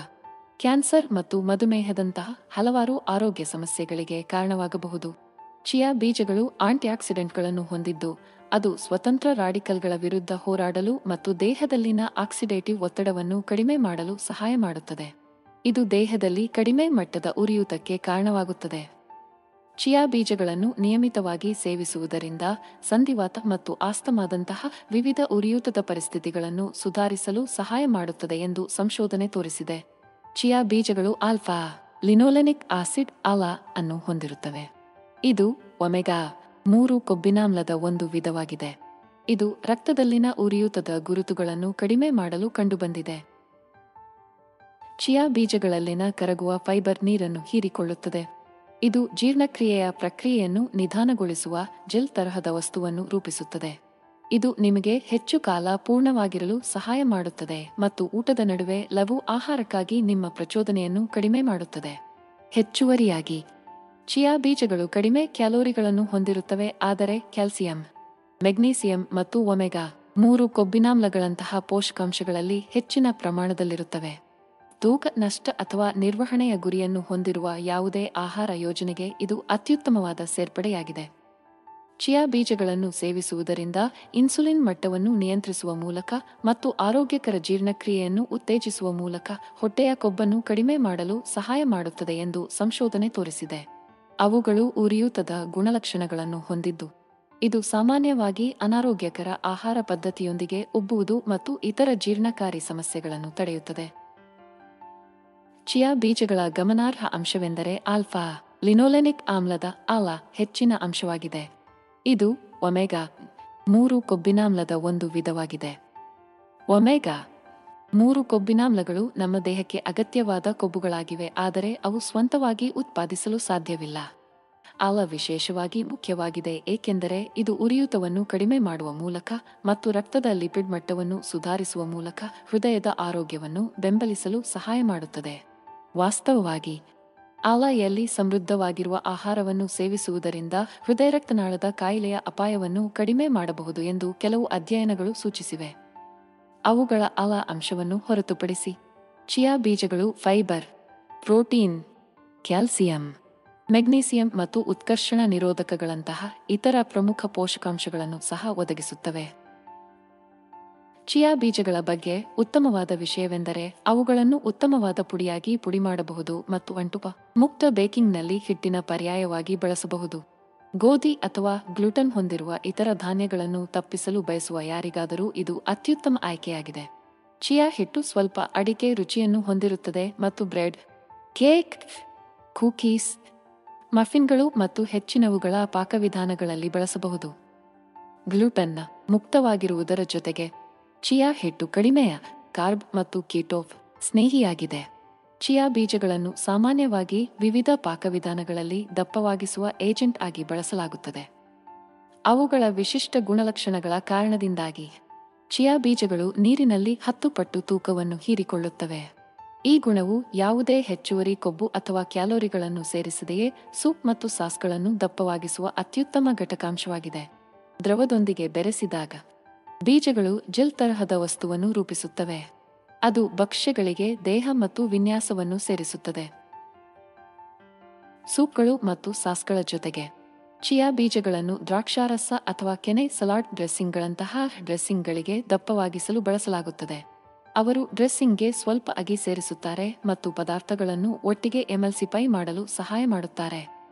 ಕ್ಯಾನ್ಸರ್ ಮತ್ತು ಮಧುಮೇಹದಂತಹ ಹಲವಾರು ಆರೋಗ್ಯ ಸಮಸ್ಯೆಗಳಿಗೆ ಕಾರಣವಾಗಬಹುದು. ಚಿಯಾ ಬೀಜಗಳು ಆಂಟಿಆಕ್ಸಿಡೆಂಟ್ಗಳನ್ನು ಹೊಂದಿದ್ದು, ಅದು ಸ್ವತಂತ್ರ ರಾಡಿಕಲ್ಗಳ ವಿರುದ್ಧ ಹೋರಾಡಲು ಮತ್ತು ದೇಹದಲ್ಲಿನ ಆಕ್ಸಿಡೇಟಿವ್ ಒತ್ತಡವನ್ನು ಕಡಿಮೆ ಮಾಡಲು ಸಹಾಯ ಮಾಡುತ್ತದೆ. ಇದು ದೇಹದಲ್ಲಿ ಕಡಿಮೆ ಮಟ್ಟದ ಉರಿಯೂತಕ್ಕೆ ಕಾರಣವಾಗುತ್ತದೆ. ಚಿಯಾ ಬೀಜಗಳನ್ನು ನಿಯಮಿತವಾಗಿ ಸೇವಿಸುವುದರಿಂದ ಸಂಧಿವಾತ ಮತ್ತು ಆಸ್ತಮಾದಂತಹ ವಿವಿಧ ಉರಿಯೂತದ ಪರಿಸ್ಥಿತಿಗಳನ್ನು ಸುಧಾರಿಸಲು ಸಹಾಯ ಮಾಡುತ್ತದೆ ಎಂದು ಸಂಶೋಧನೆ ತೋರಿಸಿದೆ. ಚಿಯಾ ಬೀಜಗಳು ಆಲ್ಫಾ ಲಿನೋಲೆನಿಕ್ ಆಸಿಡ್ ಅನ್ನು ಹೊಂದಿರುತ್ತವೆ. ಇದು ಒಮೆಗಾ-3 ಕೊಬ್ಬಿನಾಮ್ಲದ ಒಂದು ವಿಧವಾಗಿದೆ. ಇದು ರಕ್ತದಲ್ಲಿನ ಉರಿಯೂತದ ಗುರುತುಗಳನ್ನು ಕಡಿಮೆ ಮಾಡಲು ಕಂಡುಬಂದಿದೆ. ಚಿಯಾ ಬೀಜಗಳಲ್ಲಿನ ಕರಗುವ ಫೈಬರ್ ನೀರನ್ನು ಹೀರಿಕೊಳ್ಳುತ್ತದೆ. ಇದು ಜೀರ್ಣಕ್ರಿಯೆಯ ಪ್ರಕ್ರಿಯೆಯನ್ನು ನಿಧಾನಗೊಳಿಸುವ ಜೆಲ್ ತರಹದ ವಸ್ತುವನ್ನು ರೂಪಿಸುತ್ತದೆ. ಇದು ನಿಮಗೆ ಹೆಚ್ಚು ಕಾಲ ಪೂರ್ಣವಾಗಿರಲು ಸಹಾಯ ಮಾಡುತ್ತದೆ ಮತ್ತು ಊಟದ ನಡುವೆ ಲಘು ಆಹಾರಕ್ಕಾಗಿ ನಿಮ್ಮ ಪ್ರಚೋದನೆಯನ್ನು ಕಡಿಮೆ ಮಾಡುತ್ತದೆ. ಹೆಚ್ಚುವರಿಯಾಗಿ, ಚಿಯಾ ಬೀಜಗಳು ಕಡಿಮೆ ಕ್ಯಾಲೋರಿಗಳನ್ನು ಹೊಂದಿರುತ್ತವೆ, ಆದರೆ ಕ್ಯಾಲ್ಸಿಯಂ, ಮೆಗ್ನೀಸಿಯಂ ಮತ್ತು ಒಮೆಗಾ-3 ಕೊಬ್ಬಿನಾಮ್ಲಗಳಂತಹ ಪೋಷಕಾಂಶಗಳಲ್ಲಿ ಹೆಚ್ಚಿನ ಪ್ರಮಾಣದಲ್ಲಿರುತ್ತವೆ. ತೂಕ ನಷ್ಟ ಅಥವಾ ನಿರ್ವಹಣೆಯ ಗುರಿಯನ್ನು ಹೊಂದಿರುವ ಯಾವುದೇ ಆಹಾರ ಯೋಜನೆಗೆ ಇದು ಅತ್ಯುತ್ತಮವಾದ ಸೇರ್ಪಡೆಯಾಗಿದೆ. ಚಿಯಾ ಬೀಜಗಳನ್ನು ಸೇವಿಸುವುದರಿಂದ ಇನ್ಸುಲಿನ್ ಮಟ್ಟವನ್ನು ನಿಯಂತ್ರಿಸುವ ಮೂಲಕ ಮತ್ತು ಆರೋಗ್ಯಕರ ಜೀರ್ಣಕ್ರಿಯೆಯನ್ನು ಉತ್ತೇಜಿಸುವ ಮೂಲಕ ಹೊಟ್ಟೆಯ ಕೊಬ್ಬನ್ನು ಕಡಿಮೆ ಮಾಡಲು ಸಹಾಯ ಮಾಡುತ್ತದೆ ಎಂದು ಸಂಶೋಧನೆ ತೋರಿಸಿದೆ. ಅವುಗಳು ಉರಿಯೂತದ ಗುಣಲಕ್ಷಣಗಳನ್ನು ಹೊಂದಿದ್ದು, ಇದು ಸಾಮಾನ್ಯವಾಗಿ ಅನಾರೋಗ್ಯಕರ ಆಹಾರ ಪದ್ಧತಿಯೊಂದಿಗೆ ಉಬ್ಬುವುದು ಮತ್ತು ಇತರ ಜೀರ್ಣಕಾರಿ ಸಮಸ್ಯೆಗಳನ್ನು ತಡೆಯುತ್ತದೆ. ಚಿಯಾ ಬೀಜಗಳ ಗಮನಾರ್ಹ ಅಂಶವೆಂದರೆ ಆಲ್ಫಾ ಲಿನೋಲೆನಿಕ್ ಆಮ್ಲದ ಹೆಚ್ಚಿನ ಅಂಶವಾಗಿದೆ. ಇದು ಒಮೆಗಾ-3 ಕೊಬ್ಬಿನಾಮ್ಲದ ಒಂದು ವಿಧವಾಗಿದೆ. ಒಮೆಗಾ-3 ಕೊಬ್ಬಿನಾಮ್ಲಗಳು ನಮ್ಮ ದೇಹಕ್ಕೆ ಅಗತ್ಯವಾದ ಕೊಬ್ಬುಗಳಾಗಿವೆ, ಆದರೆ ಅವು ಸ್ವಂತವಾಗಿ ಉತ್ಪಾದಿಸಲು ಸಾಧ್ಯವಿಲ್ಲ. ವಿಶೇಷವಾಗಿ ಮುಖ್ಯವಾಗಿದೆ ಏಕೆಂದರೆ ಇದು ಉರಿಯೂತವನ್ನು ಕಡಿಮೆ ಮಾಡುವ ಮೂಲಕ ಮತ್ತು ರಕ್ತದ ಲಿಪಿಡ್ ಮಟ್ಟವನ್ನು ಸುಧಾರಿಸುವ ಮೂಲಕ ಹೃದಯದ ಆರೋಗ್ಯವನ್ನು ಬೆಂಬಲಿಸಲು ಸಹಾಯ ಮಾಡುತ್ತದೆ. ವಾಸ್ತವವಾಗಿ, ಯಲ್ಲಿ ಸಮೃದ್ಧವಾಗಿರುವ ಆಹಾರವನ್ನು ಸೇವಿಸುವುದರಿಂದ ಹೃದಯರಕ್ತನಾಳದ ಕಾಯಿಲೆಯ ಅಪಾಯವನ್ನು ಕಡಿಮೆ ಮಾಡಬಹುದು ಎಂದು ಕೆಲವು ಅಧ್ಯಯನಗಳು ಸೂಚಿಸಿವೆ. ಅವುಗಳ ಅಂಶವನ್ನು ಹೊರತುಪಡಿಸಿ, ಚಿಯಾ ಬೀಜಗಳು ಫೈಬರ್, ಪ್ರೋಟೀನ್, ಕ್ಯಾಲ್ಸಿಯಂ, ಮೆಗ್ನೀಸಿಯಂ ಮತ್ತು ಉತ್ಕರ್ಷಣ ನಿರೋಧಕಗಳಂತಹ ಇತರ ಪ್ರಮುಖ ಪೋಷಕಾಂಶಗಳನ್ನು ಸಹ ಒದಗಿಸುತ್ತವೆ. ಚಿಯಾ ಬೀಜಗಳ ಬಗ್ಗೆ ಉತ್ತಮವಾದ ವಿಷಯವೆಂದರೆ ಅವುಗಳನ್ನು ಉತ್ತಮವಾದ ಪುಡಿಯಾಗಿ ಪುಡಿ ಮಾಡಬಹುದು ಮತ್ತು ಅಂಟು ಮುಕ್ತ ಬೇಕಿಂಗ್ನಲ್ಲಿ ಹಿಟ್ಟಿನ ಪರ್ಯಾಯವಾಗಿ ಬಳಸಬಹುದು. ಗೋಧಿ ಅಥವಾ ಗ್ಲುಟನ್ ಹೊಂದಿರುವ ಇತರ ಧಾನ್ಯಗಳನ್ನು ತಪ್ಪಿಸಲು ಬಯಸುವ ಯಾರಿಗಾದರೂ ಇದು ಅತ್ಯುತ್ತಮ ಆಯ್ಕೆಯಾಗಿದೆ. ಚಿಯಾ ಹಿಟ್ಟು ಸ್ವಲ್ಪ ಅಡಿಕೆ ರುಚಿಯನ್ನು ಹೊಂದಿರುತ್ತದೆ ಮತ್ತು ಬ್ರೆಡ್, ಕೇಕ್, ಕುಕೀಸ್, ಮಫಿನ್ಗಳು ಮತ್ತು ಹೆಚ್ಚಿನವುಗಳ ಪಾಕವಿಧಾನಗಳಲ್ಲಿ ಬಳಸಬಹುದು. ಗ್ಲುಟನ್ನ ಮುಕ್ತವಾಗಿರುವುದರ ಜೊತೆಗೆ ಚಿಯಾ ಹಿಟ್ಟು ಕಡಿಮೆಯ ಕಾರ್ಬ್ ಮತ್ತು ಕೀಟೋಫ್ ಸ್ನೇಹಿಯಾಗಿದೆ. ಚಿಯಾ ಬೀಜಗಳನ್ನು ಸಾಮಾನ್ಯವಾಗಿ ವಿವಿಧ ಪಾಕವಿಧಾನಗಳಲ್ಲಿ ದಪ್ಪವಾಗಿಸುವ ಏಜೆಂಟ್ ಆಗಿ ಬಳಸಲಾಗುತ್ತದೆ. ಅವುಗಳ ವಿಶಿಷ್ಟ ಗುಣಲಕ್ಷಣಗಳ ಕಾರಣದಿಂದಾಗಿ ಚಿಯಾ ಬೀಜಗಳು ನೀರಿನಲ್ಲಿ 10 ಪಟ್ಟು ತೂಕವನ್ನು ಹೀರಿಕೊಳ್ಳುತ್ತವೆ. ಈ ಗುಣವು ಯಾವುದೇ ಹೆಚ್ಚುವರಿ ಕೊಬ್ಬು ಅಥವಾ ಕ್ಯಾಲೋರಿಗಳನ್ನು ಸೇರಿಸದೆಯೇ ಸೂಪ್ ಮತ್ತು ಸಾಸ್ಗಳನ್ನು ದಪ್ಪವಾಗಿಸುವ ಅತ್ಯುತ್ತಮ ಘಟಕಾಂಶವಾಗಿದೆ. ದ್ರವದೊಂದಿಗೆ ಬೆರೆಸಿದಾಗ ಬೀಜಗಳು ಜೆಲ್ ತರಹದ ವಸ್ತುವನ್ನು ರೂಪಿಸುತ್ತವೆ. ಅದು ಭಕ್ಷ್ಯಗಳಿಗೆ ದೇಹ ಮತ್ತು ವಿನ್ಯಾಸವನ್ನು ಸೇರಿಸುತ್ತದೆ. ಸೂಪ್ಗಳು ಮತ್ತು ಸಾಸ್ಗಳ ಜೊತೆಗೆ ಚಿಯಾ ಬೀಜಗಳನ್ನು ದ್ರಾಕ್ಷಾರಸ ಅಥವಾ ಕೆನೆ ಸಲಾಡ್ ಡ್ರೆಸ್ಸಿಂಗ್ಗಳಂತಹ ಡ್ರೆಸ್ಸಿಂಗ್ಗಳಿಗೆ ದಪ್ಪವಾಗಿಸಲು ಬಳಸಲಾಗುತ್ತದೆ. ಅವರು ಡ್ರೆಸ್ಸಿಂಗ್ಗೆ ಸ್ವಲ್ಪ ಅಗಿ ಸೇರಿಸುತ್ತಾರೆ ಮತ್ತು ಪದಾರ್ಥಗಳನ್ನು ಒಟ್ಟಿಗೆ ಎಮಲ್ಸಿಫೈ ಮಾಡಲು ಸಹಾಯ ಮಾಡುತ್ತಾರೆ.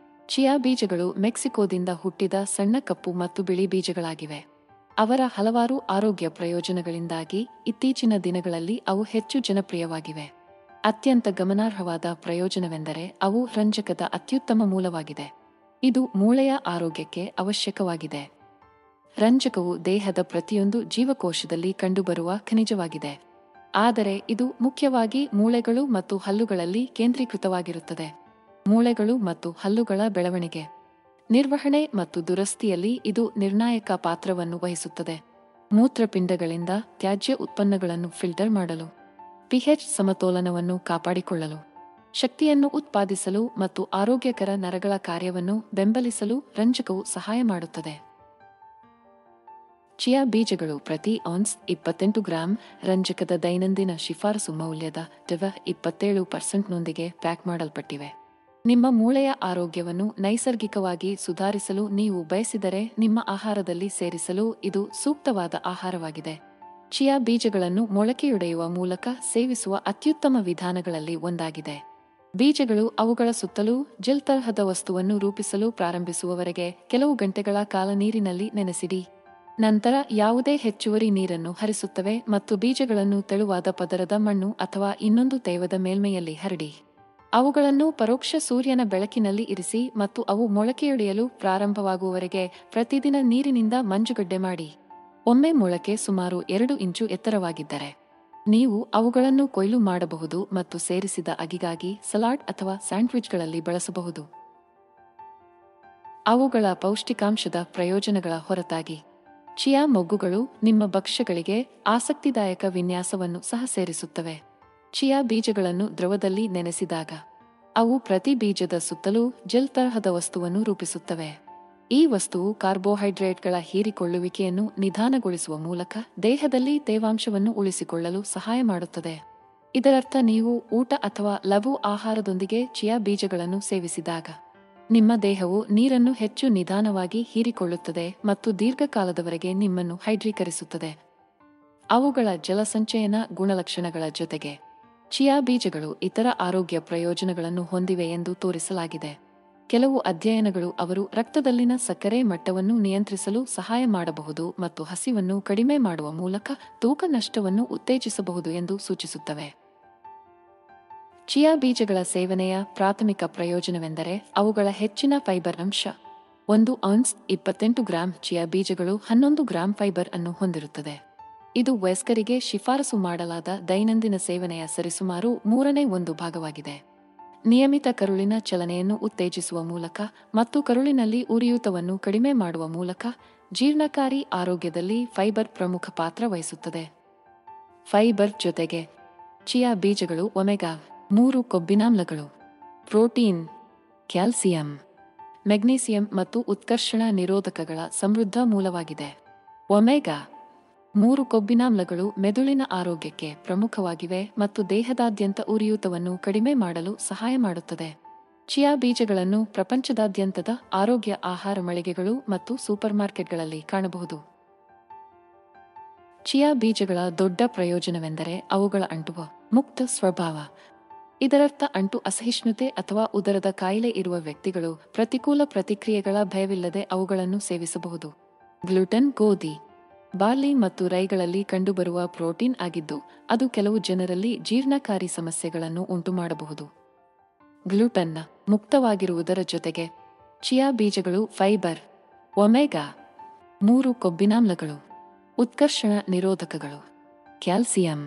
ಚಿಯಾ ಬೀಜಗಳು ಮೆಕ್ಸಿಕೋದಿಂದ ಹುಟ್ಟಿದ ಸಣ್ಣ ಕಪ್ಪು ಮತ್ತು ಬಿಳಿ ಬೀಜಗಳಾಗಿವೆ. ಅವರ ಹಲವಾರು ಆರೋಗ್ಯ ಪ್ರಯೋಜನಗಳಿಂದಾಗಿ ಇತ್ತೀಚಿನ ದಿನಗಳಲ್ಲಿ ಅವು ಹೆಚ್ಚು ಜನಪ್ರಿಯವಾಗಿವೆ. ಅತ್ಯಂತ ಗಮನಾರ್ಹವಾದ ಪ್ರಯೋಜನವೆಂದರೆ ಅವು ರಂಜಕದ ಅತ್ಯುತ್ತಮ ಮೂಲವಾಗಿದೆ. ಇದು ಮೂಳೆಯ ಆರೋಗ್ಯಕ್ಕೆ ಅವಶ್ಯಕವಾಗಿದೆ. ರಂಜಕವು ದೇಹದ ಪ್ರತಿಯೊಂದು ಜೀವಕೋಶದಲ್ಲಿ ಕಂಡುಬರುವ ಖನಿಜವಾಗಿದೆ, ಆದರೆ ಇದು ಮುಖ್ಯವಾಗಿ ಮೂಳೆಗಳು ಮತ್ತು ಹಲ್ಲುಗಳಲ್ಲಿ ಕೇಂದ್ರೀಕೃತವಾಗಿರುತ್ತದೆ. ಮೂಳೆಗಳು ಮತ್ತು ಹಲ್ಲುಗಳ ಬೆಳವಣಿಗೆ, ನಿರ್ವಹಣೆ ಮತ್ತು ದುರಸ್ತಿಯಲ್ಲಿ ಇದು ನಿರ್ಣಾಯಕ ಪಾತ್ರವನ್ನು ವಹಿಸುತ್ತದೆ. ಮೂತ್ರಪಿಂಡಗಳಿಂದ ತ್ಯಾಜ್ಯ ಉತ್ಪನ್ನಗಳನ್ನು ಫಿಲ್ಟರ್ ಮಾಡಲು, ಪಿಎಚ್ ಸಮತೋಲನವನ್ನು ಕಾಪಾಡಿಕೊಳ್ಳಲು, ಶಕ್ತಿಯನ್ನು ಉತ್ಪಾದಿಸಲು ಮತ್ತು ಆರೋಗ್ಯಕರ ನರಗಳ ಕಾರ್ಯವನ್ನು ಬೆಂಬಲಿಸಲು ರಂಜಕವು ಸಹಾಯ ಮಾಡುತ್ತದೆ. ಚಿಯಾ ಬೀಜಗಳು ಪ್ರತಿ ಔನ್ಸ್ 28 ಗ್ರಾಂ ರಂಜಕದ ದೈನಂದಿನ ಶಿಫಾರಸು ಮೌಲ್ಯದ 27% ಪ್ಯಾಕ್ ಮಾಡಲ್ಪಟ್ಟಿವೆ. ನಿಮ್ಮ ಮೂಳೆಯ ಆರೋಗ್ಯವನ್ನು ನೈಸರ್ಗಿಕವಾಗಿ ಸುಧಾರಿಸಲು ನೀವು ಬಯಸಿದರೆ ನಿಮ್ಮ ಆಹಾರದಲ್ಲಿ ಸೇರಿಸಲು ಇದು ಸೂಕ್ತವಾದ ಆಹಾರವಾಗಿದೆ. ಚಿಯಾ ಬೀಜಗಳನ್ನು ಮೊಳಕೆಯೊಡೆಯುವ ಮೂಲಕ ಸೇವಿಸುವ ಅತ್ಯುತ್ತಮ ವಿಧಾನಗಳಲ್ಲಿ ಒಂದಾಗಿದೆ. ಬೀಜಗಳು ಅವುಗಳ ಸುತ್ತಲೂ ಜೆಲ್ ತರಹದ ವಸ್ತುವನ್ನು ರೂಪಿಸಲು ಪ್ರಾರಂಭಿಸುವವರೆಗೆ ಕೆಲವು ಗಂಟೆಗಳ ಕಾಲ ನೀರಿನಲ್ಲಿ ನೆನೆಸಿಡಿ. ನಂತರ ಯಾವುದೇ ಹೆಚ್ಚುವರಿ ನೀರನ್ನು ಹರಿಸುತ್ತವೆ ಮತ್ತು ಬೀಜಗಳನ್ನು ತೆಳುವಾದ ಪದರದ ಮಣ್ಣು ಅಥವಾ ಇನ್ನೊಂದು ತೇವದ ಮೇಲ್ಮೈಯಲ್ಲಿ ಹರಡಿ. ಅವುಗಳನ್ನು ಪರೋಕ್ಷ ಸೂರ್ಯನ ಬೆಳಕಿನಲ್ಲಿ ಇರಿಸಿ ಮತ್ತು ಅವು ಮೊಳಕೆಯೊಡೆಯಲು ಪ್ರಾರಂಭವಾಗುವವರೆಗೆ ಪ್ರತಿದಿನ ನೀರಿನಿಂದ ಮಂಜುಗಡ್ಡೆ ಮಾಡಿ. ಒಮ್ಮೆ ಮೊಳಕೆ ಸುಮಾರು 2 ಇಂಚು ಎತ್ತರವಾಗಿದ್ದರೆ ನೀವು ಅವುಗಳನ್ನು ಕೊಯ್ಲು ಮಾಡಬಹುದು ಮತ್ತು ಸೇರಿಸಿದ ಅಗಿಗಾಗಿ ಸಲಾಡ್ ಅಥವಾ ಸ್ಯಾಂಡ್ವಿಚ್ಗಳಲ್ಲಿ ಬಳಸಬಹುದು. ಅವುಗಳ ಪೌಷ್ಟಿಕಾಂಶದ ಪ್ರಯೋಜನಗಳ ಹೊರತಾಗಿ ಚಿಯಾ ಮೊಗ್ಗುಗಳು ನಿಮ್ಮ ಭಕ್ಷ್ಯಗಳಿಗೆ ಆಸಕ್ತಿದಾಯಕ ವಿನ್ಯಾಸವನ್ನು ಸಹ ಸೇರಿಸುತ್ತವೆ. ಚಿಯಾ ಬೀಜಗಳನ್ನು ದ್ರವದಲ್ಲಿ ನೆನೆಸಿದಾಗ ಅವು ಪ್ರತಿ ಬೀಜದ ಸುತ್ತಲೂ ಜೆಲ್ ತರಹದ ವಸ್ತುವನ್ನು ರೂಪಿಸುತ್ತವೆ. ಈ ವಸ್ತುವು ಕಾರ್ಬೋಹೈಡ್ರೇಟ್ಗಳ ಹೀರಿಕೊಳ್ಳುವಿಕೆಯನ್ನು ನಿಧಾನಗೊಳಿಸುವ ಮೂಲಕ ದೇಹದಲ್ಲಿ ತೇವಾಂಶವನ್ನು ಉಳಿಸಿಕೊಳ್ಳಲು ಸಹಾಯ ಮಾಡುತ್ತದೆ. ಇದರರ್ಥ ನೀವು ಊಟ ಅಥವಾ ಲಘು ಆಹಾರದೊಂದಿಗೆ ಚಿಯಾ ಬೀಜಗಳನ್ನು ಸೇವಿಸಿದಾಗ ನಿಮ್ಮ ದೇಹವು ನೀರನ್ನು ಹೆಚ್ಚು ನಿಧಾನವಾಗಿ ಹೀರಿಕೊಳ್ಳುತ್ತದೆ ಮತ್ತು ದೀರ್ಘಕಾಲದವರೆಗೆ ನಿಮ್ಮನ್ನು ಹೈಡ್ರೀಕರಿಸುತ್ತದೆ. ಅವುಗಳ ಜಲಸಂಚಯನ ಗುಣಲಕ್ಷಣಗಳ ಜೊತೆಗೆ ಚಿಯಾ ಬೀಜಗಳು ಇತರ ಆರೋಗ್ಯ ಪ್ರಯೋಜನಗಳನ್ನು ಹೊಂದಿವೆ ಎಂದು ತೋರಿಸಲಾಗಿದೆ. ಕೆಲವು ಅಧ್ಯಯನಗಳು ಅವರು ರಕ್ತದಲ್ಲಿನ ಸಕ್ಕರೆ ಮಟ್ಟವನ್ನು ನಿಯಂತ್ರಿಸಲು ಸಹಾಯ ಮಾಡಬಹುದು ಮತ್ತು ಹಸಿವನ್ನು ಕಡಿಮೆ ಮಾಡುವ ಮೂಲಕ ತೂಕ ನಷ್ಟವನ್ನು ಉತ್ತೇಜಿಸಬಹುದು ಎಂದು ಸೂಚಿಸುತ್ತವೆ. ಚಿಯಾ ಬೀಜಗಳ ಸೇವನೆಯ ಪ್ರಾಥಮಿಕ ಪ್ರಯೋಜನವೆಂದರೆ ಅವುಗಳ ಹೆಚ್ಚಿನ ಫೈಬರ್ ಅಂಶ. 1 ಔನ್ಸ್ 28 ಗ್ರಾಂ ಚಿಯಾ ಬೀಜಗಳು 11 ಗ್ರಾಂ ಫೈಬರ್ ಅನ್ನು ಹೊಂದಿರುತ್ತದೆ. ಇದು ವಯಸ್ಕರಿಗೆ ಶಿಫಾರಸು ಮಾಡಲಾದ ದೈನಂದಿನ ಸೇವನೆಯ ಸರಿಸುಮಾರು 1/3 ಭಾಗವಾಗಿದೆ. ನಿಯಮಿತ ಕರುಳಿನ ಚಲನೆಯನ್ನು ಉತ್ತೇಜಿಸುವ ಮೂಲಕ ಮತ್ತು ಕರುಳಿನಲ್ಲಿ ಉರಿಯೂತವನ್ನು ಕಡಿಮೆ ಮಾಡುವ ಮೂಲಕ ಜೀರ್ಣಕಾರಿ ಆರೋಗ್ಯದಲ್ಲಿ ಫೈಬರ್ ಪ್ರಮುಖ ಪಾತ್ರ ವಹಿಸುತ್ತದೆ. ಫೈಬರ್ ಜೊತೆಗೆ ಚಿಯಾ ಬೀಜಗಳು ಒಮೆಗಾ 3 ಕೊಬ್ಬಿನಾಮ್ಲಗಳು, ಪ್ರೋಟೀನ್, ಕ್ಯಾಲ್ಸಿಯಂ, ಮೆಗ್ನೀಸಿಯಂ ಮತ್ತು ಉತ್ಕರ್ಷಣ ನಿರೋಧಕಗಳ ಸಮೃದ್ಧ ಮೂಲವಾಗಿದೆ. ಒಮೆಗಾ 3 ಕೊಬ್ಬಿನಾಮ್ಲಗಳು ಮೆದುಳಿನ ಆರೋಗ್ಯಕ್ಕೆ ಪ್ರಮುಖವಾಗಿವೆ ಮತ್ತು ದೇಹದಾದ್ಯಂತ ಉರಿಯೂತವನ್ನು ಕಡಿಮೆ ಮಾಡಲು ಸಹಾಯ ಮಾಡುತ್ತದೆ. ಚಿಯಾ ಬೀಜಗಳನ್ನು ಪ್ರಪಂಚದಾದ್ಯಂತದ ಆರೋಗ್ಯ ಆಹಾರ ಮಳಿಗೆಗಳು ಮತ್ತು ಸೂಪರ್ಮಾರ್ಕೆಟ್ಗಳಲ್ಲಿ ಕಾಣಬಹುದು. ಚಿಯಾ ಬೀಜಗಳ ದೊಡ್ಡ ಪ್ರಯೋಜನವೆಂದರೆ ಅವುಗಳ ಅಂಟುವ ಮುಕ್ತ ಸ್ವಭಾವ. ಇದರರ್ಥ ಅಂಟು ಅಸಹಿಷ್ಣುತೆ ಅಥವಾ ಉದರದ ಕಾಯಿಲೆ ಇರುವ ವ್ಯಕ್ತಿಗಳು ಪ್ರತಿಕೂಲ ಪ್ರತಿಕ್ರಿಯೆಗಳ ಭಯವಿಲ್ಲದೆ ಅವುಗಳನ್ನು ಸೇವಿಸಬಹುದು. ಗ್ಲುಟನ್ ಗೋಧಿ, ಬಾರ್ಲಿ ಮತ್ತು ರೈಗಳಲ್ಲಿ ಕಂಡುಬರುವ ಪ್ರೋಟೀನ್ ಆಗಿದ್ದು ಅದು ಕೆಲವು ಜನರಲ್ಲಿ ಜೀರ್ಣಕಾರಿ ಸಮಸ್ಯೆಗಳನ್ನು ಉಂಟುಮಾಡಬಹುದು. ಗ್ಲುಟನ್ನ ಮುಕ್ತವಾಗಿರುವುದರ ಜೊತೆಗೆ ಚಿಯಾ ಬೀಜಗಳು ಫೈಬರ್, ಒಮೆಗಾ 3 ಕೊಬ್ಬಿನಾಮ್ಲಗಳು, ಉತ್ಕರ್ಷಣ ನಿರೋಧಕಗಳು, ಕ್ಯಾಲ್ಸಿಯಂ,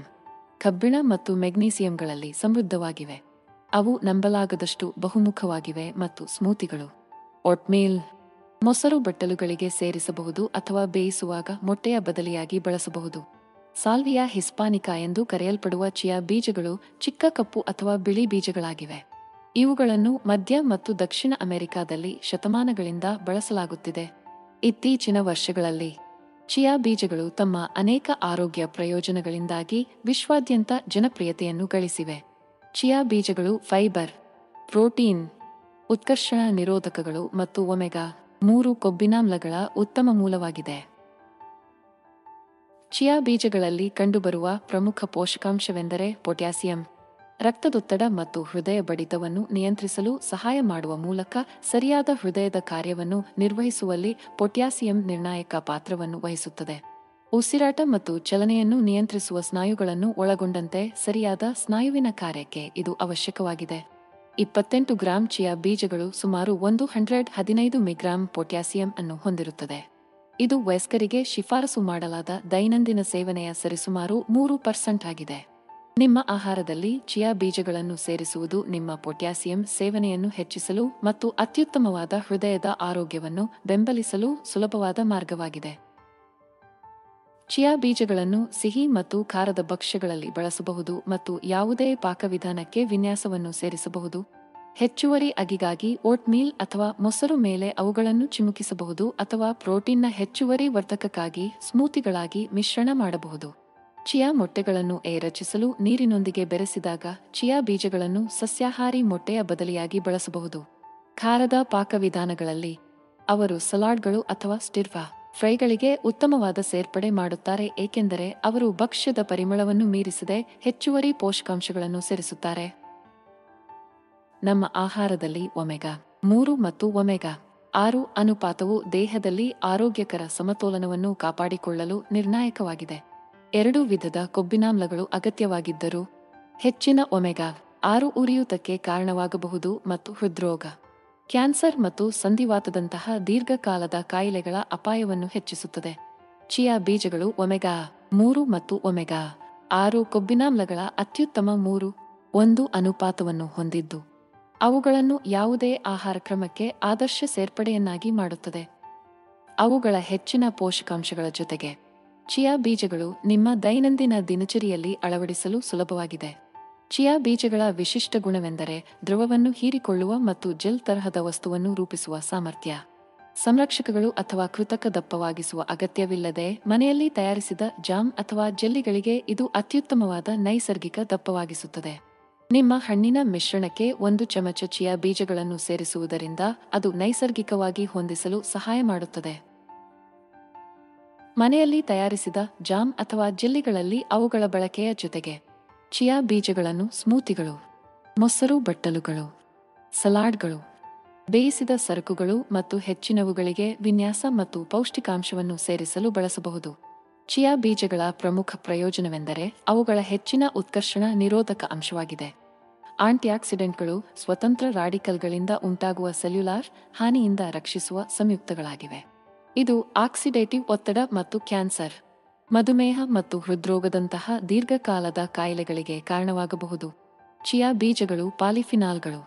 ಕಬ್ಬಿಣ ಮತ್ತು ಮೆಗ್ನೀಸಿಯಂಗಳಲ್ಲಿ ಸಮೃದ್ಧವಾಗಿವೆ. ಅವು ನಂಬಲಾಗದಷ್ಟು ಬಹುಮುಖವಾಗಿವೆ ಮತ್ತು ಸ್ಮೂತಿಗಳು, ಓಟ್ಮೀಲ್, ಮೊಸರು ಬಟ್ಟಲುಗಳಿಗೆ ಸೇರಿಸಬಹುದು ಅಥವಾ ಬೇಯಿಸುವಾಗ ಮೊಟ್ಟೆಯ ಬದಲಿಯಾಗಿ ಬಳಸಬಹುದು. ಸಾಲ್ವಿಯಾ ಹಿಸ್ಪಾನಿಕಾ ಎಂದು ಕರೆಯಲ್ಪಡುವ ಚಿಯಾ ಬೀಜಗಳು ಚಿಕ್ಕ ಕಪ್ಪು ಅಥವಾ ಬಿಳಿ ಬೀಜಗಳಾಗಿವೆ. ಇವುಗಳನ್ನು ಮಧ್ಯ ಮತ್ತು ದಕ್ಷಿಣ ಅಮೆರಿಕಾದಲ್ಲಿ ಶತಮಾನಗಳಿಂದ ಬಳಸಲಾಗುತ್ತಿದೆ. ಇತ್ತೀಚಿನ ವರ್ಷಗಳಲ್ಲಿ ಚಿಯಾ ಬೀಜಗಳು ತಮ್ಮ ಅನೇಕ ಆರೋಗ್ಯ ಪ್ರಯೋಜನಗಳಿಂದಾಗಿ ವಿಶ್ವಾದ್ಯಂತ ಜನಪ್ರಿಯತೆಯನ್ನು ಗಳಿಸಿವೆ. ಚಿಯಾ ಬೀಜಗಳು ಫೈಬರ್, ಪ್ರೋಟೀನ್, ಉತ್ಕರ್ಷಣ ನಿರೋಧಕಗಳು ಮತ್ತು ಒಮೆಗಾ 3 ಕೊಬ್ಬಿನಾಮ್ಲಗಳ ಉತ್ತಮ ಮೂಲವಾಗಿದೆ. ಚಿಯಾ ಬೀಜಗಳಲ್ಲಿ ಕಂಡುಬರುವ ಪ್ರಮುಖ ಪೋಷಕಾಂಶವೆಂದರೆ ಪೊಟ್ಯಾಸಿಯಂ. ರಕ್ತದೊತ್ತಡ ಮತ್ತು ಹೃದಯ ಬಡಿತವನ್ನು ನಿಯಂತ್ರಿಸಲು ಸಹಾಯ ಮಾಡುವ ಮೂಲಕ ಸರಿಯಾದ ಹೃದಯದ ಕಾರ್ಯವನ್ನು ನಿರ್ವಹಿಸುವಲ್ಲಿ ಪೊಟ್ಯಾಸಿಯಂ ನಿರ್ಣಾಯಕ ಪಾತ್ರವನ್ನು ವಹಿಸುತ್ತದೆ. ಉಸಿರಾಟ ಮತ್ತು ಚಲನೆಯನ್ನು ನಿಯಂತ್ರಿಸುವ ಸ್ನಾಯುಗಳನ್ನು ಒಳಗೊಂಡಂತೆ ಸರಿಯಾದ ಸ್ನಾಯುವಿನ ಕಾರ್ಯಕ್ಕೆ ಇದು ಅವಶ್ಯಕವಾಗಿದೆ. 28 ಗ್ರಾಂ ಚಿಯಾ ಬೀಜಗಳು ಸುಮಾರು 115 ಮಿಗ್ರಾಂ ಪೊಟ್ಯಾಸಿಯಂ ಅನ್ನು ಹೊಂದಿರುತ್ತದೆ. ಇದು ವಯಸ್ಕರಿಗೆ ಶಿಫಾರಸು ಮಾಡಲಾದ ದೈನಂದಿನ ಸೇವನೆಯ ಸರಿಸುಮಾರು 3% ಆಗಿದೆ. ನಿಮ್ಮ ಆಹಾರದಲ್ಲಿ ಚಿಯಾ ಬೀಜಗಳನ್ನು ಸೇರಿಸುವುದು ನಿಮ್ಮ ಪೊಟ್ಯಾಸಿಯಂ ಸೇವನೆಯನ್ನು ಹೆಚ್ಚಿಸಲು ಮತ್ತು ಅತ್ಯುತ್ತಮವಾದ ಹೃದಯದ ಆರೋಗ್ಯವನ್ನು ಬೆಂಬಲಿಸಲು ಸುಲಭವಾದ ಮಾರ್ಗವಾಗಿದೆ. ಚಿಯಾ ಬೀಜಗಳನ್ನು ಸಿಹಿ ಮತ್ತು ಖಾರದ ಭಕ್ಷ್ಯಗಳಲ್ಲಿ ಬಳಸಬಹುದು ಮತ್ತು ಯಾವುದೇ ಪಾಕವಿಧಾನಕ್ಕೆ ವಿನ್ಯಾಸವನ್ನು ಸೇರಿಸಬಹುದು. ಹೆಚ್ಚುವರಿ ಅಗಿಗಾಗಿ ಓಟ್ಮೀಲ್ ಅಥವಾ ಮೊಸರು ಮೇಲೆ ಅವುಗಳನ್ನು ಚಿಮುಕಿಸಬಹುದು ಅಥವಾ ಪ್ರೋಟೀನ್ನ ಹೆಚ್ಚುವರಿ ವರ್ಧಕಕ್ಕಾಗಿ ಸ್ಮೂತಿಗಳಾಗಿ ಮಿಶ್ರಣ ಮಾಡಬಹುದು. ಚಿಯಾ ಮೊಟ್ಟೆಗಳನ್ನು ರಚಿಸಲು ನೀರಿನೊಂದಿಗೆ ಬೆರೆಸಿದಾಗ ಚಿಯಾ ಬೀಜಗಳನ್ನು ಸಸ್ಯಾಹಾರಿ ಮೊಟ್ಟೆಯ ಬದಲಿಯಾಗಿ ಬಳಸಬಹುದು. ಖಾರದ ಪಾಕವಿಧಾನಗಳಲ್ಲಿ ಅವರು ಸಲಾಡ್ಗಳು ಅಥವಾ ಸ್ಟಿರ್ ಫ್ರೈಗಳಿಗೆ ಉತ್ತಮವಾದ ಸೇರ್ಪಡೆ ಮಾಡುತ್ತಾರೆ, ಏಕೆಂದರೆ ಅವರು ಭಕ್ಷ್ಯದ ಪರಿಮಳವನ್ನು ಮೀರಿಸದೆ ಹೆಚ್ಚುವರಿ ಪೋಷಕಾಂಶಗಳನ್ನು ಸೇರಿಸುತ್ತಾರೆ. ನಮ್ಮ ಆಹಾರದಲ್ಲಿ ಒಮೆಗಾ-3 ಮತ್ತು ಒಮೆಗಾ-6 ಅನುಪಾತವು ದೇಹದಲ್ಲಿ ಆರೋಗ್ಯಕರ ಸಮತೋಲನವನ್ನು ಕಾಪಾಡಿಕೊಳ್ಳಲು ನಿರ್ಣಾಯಕವಾಗಿದೆ. 2 ವಿಧದ ಕೊಬ್ಬಿನಾಮ್ಲಗಳು ಅಗತ್ಯವಾಗಿದ್ದರೂ ಹೆಚ್ಚಿನ ಒಮೆಗಾ-6 ಉರಿಯೂತಕ್ಕೆ ಕಾರಣವಾಗಬಹುದು ಮತ್ತು ಹೃದ್ರೋಗ, ಕ್ಯಾನ್ಸರ್ ಮತ್ತು ಸಂಧಿವಾತದಂತಹ ದೀರ್ಘಕಾಲದ ಕಾಯಿಲೆಗಳ ಅಪಾಯವನ್ನು ಹೆಚ್ಚಿಸುತ್ತದೆ. ಚಿಯಾ ಬೀಜಗಳು ಒಮೆಗಾ-3 ಮತ್ತು ಒಮೆಗಾ-6 ಕೊಬ್ಬಿನಾಮ್ಲಗಳ ಅತ್ಯುತ್ತಮ 3:1 ಅನುಪಾತವನ್ನು ಹೊಂದಿದ್ದು, ಅವುಗಳನ್ನು ಯಾವುದೇ ಆಹಾರ ಕ್ರಮಕ್ಕೆ ಆದರ್ಶ ಸೇರ್ಪಡೆಯನ್ನಾಗಿ ಮಾಡುತ್ತದೆ. ಅವುಗಳ ಹೆಚ್ಚಿನ ಪೋಷಕಾಂಶಗಳ ಜೊತೆಗೆ ಚಿಯಾ ಬೀಜಗಳು ನಿಮ್ಮ ದೈನಂದಿನ ದಿನಚರಿಯಲ್ಲಿ ಅಳವಡಿಸಲು ಸುಲಭವಾಗಿದೆ. ಚಿಯಾ ಬೀಜಗಳ ವಿಶಿಷ್ಟ ಗುಣವೆಂದರೆ ದ್ರವವನ್ನು ಹೀರಿಕೊಳ್ಳುವ ಮತ್ತು ಜೆಲ್ ತರಹದ ವಸ್ತುವನ್ನು ರೂಪಿಸುವ ಸಾಮರ್ಥ್ಯ. ಸಂರಕ್ಷಕಗಳು ಅಥವಾ ಕೃತಕ ದಪ್ಪವಾಗಿಸುವ ಅಗತ್ಯವಿಲ್ಲದೆ ಮನೆಯಲ್ಲಿ ತಯಾರಿಸಿದ ಜಾಮ್ ಅಥವಾ ಜೆಲ್ಲಿಗಳಿಗೆ ಇದು ಅತ್ಯುತ್ತಮವಾದ ನೈಸರ್ಗಿಕ ದಪ್ಪವಾಗಿಸುತ್ತದೆ. ನಿಮ್ಮ ಹಣ್ಣಿನ ಮಿಶ್ರಣಕ್ಕೆ 1 ಚಮಚ ಚಿಯಾ ಬೀಜಗಳನ್ನು ಸೇರಿಸುವುದರಿಂದ ಅದು ನೈಸರ್ಗಿಕವಾಗಿ ಹೊಂದಿಸಲು ಸಹಾಯ ಮಾಡುತ್ತದೆ. ಮನೆಯಲ್ಲಿ ತಯಾರಿಸಿದ ಜಾಮ್ ಅಥವಾ ಜೆಲ್ಲಿಗಳಲ್ಲಿ ಅವುಗಳ ಬಳಕೆಯ ಜೊತೆಗೆ ಚಿಯಾ ಬೀಜಗಳನ್ನು ಸ್ಮೂತಿಗಳು, ಮೊಸರು ಬಟ್ಟಲುಗಳು, ಸಲಾಡ್ಗಳು, ಬೇಯಿಸಿದ ಸರಕುಗಳು ಮತ್ತು ಹೆಚ್ಚಿನವುಗಳಿಗೆ ವಿನ್ಯಾಸ ಮತ್ತು ಪೌಷ್ಟಿಕಾಂಶವನ್ನು ಸೇರಿಸಲು ಬಳಸಬಹುದು. ಚಿಯಾ ಬೀಜಗಳ ಪ್ರಮುಖ ಪ್ರಯೋಜನವೆಂದರೆ ಅವುಗಳ ಹೆಚ್ಚಿನ ಉತ್ಕರ್ಷಣ ನಿರೋಧಕ ಅಂಶವಾಗಿದೆ. ಆಂಟಿಆಕ್ಸಿಡೆಂಟ್ಗಳು ಸ್ವತಂತ್ರ ರಾಡಿಕಲ್ಗಳಿಂದ ಉಂಟಾಗುವ ಸೆಲ್ಯುಲಾರ್ ಹಾನಿಯಿಂದ ರಕ್ಷಿಸುವ ಸಂಯುಕ್ತಗಳಾಗಿವೆ. ಇದು ಆಕ್ಸಿಡೇಟಿವ್ ಒತ್ತಡ ಮತ್ತು ಕ್ಯಾನ್ಸರ್, ಮಧುಮೇಹ ಮತ್ತು ಹೃದ್ರೋಗದಂತಹ ದೀರ್ಘಕಾಲದ ಕಾಯಿಲೆಗಳಿಗೆ ಕಾರಣವಾಗಬಹುದು. ಚಿಯಾ ಬೀಜಗಳು ಪಾಲಿಫಿನಾಲ್ಗಳು,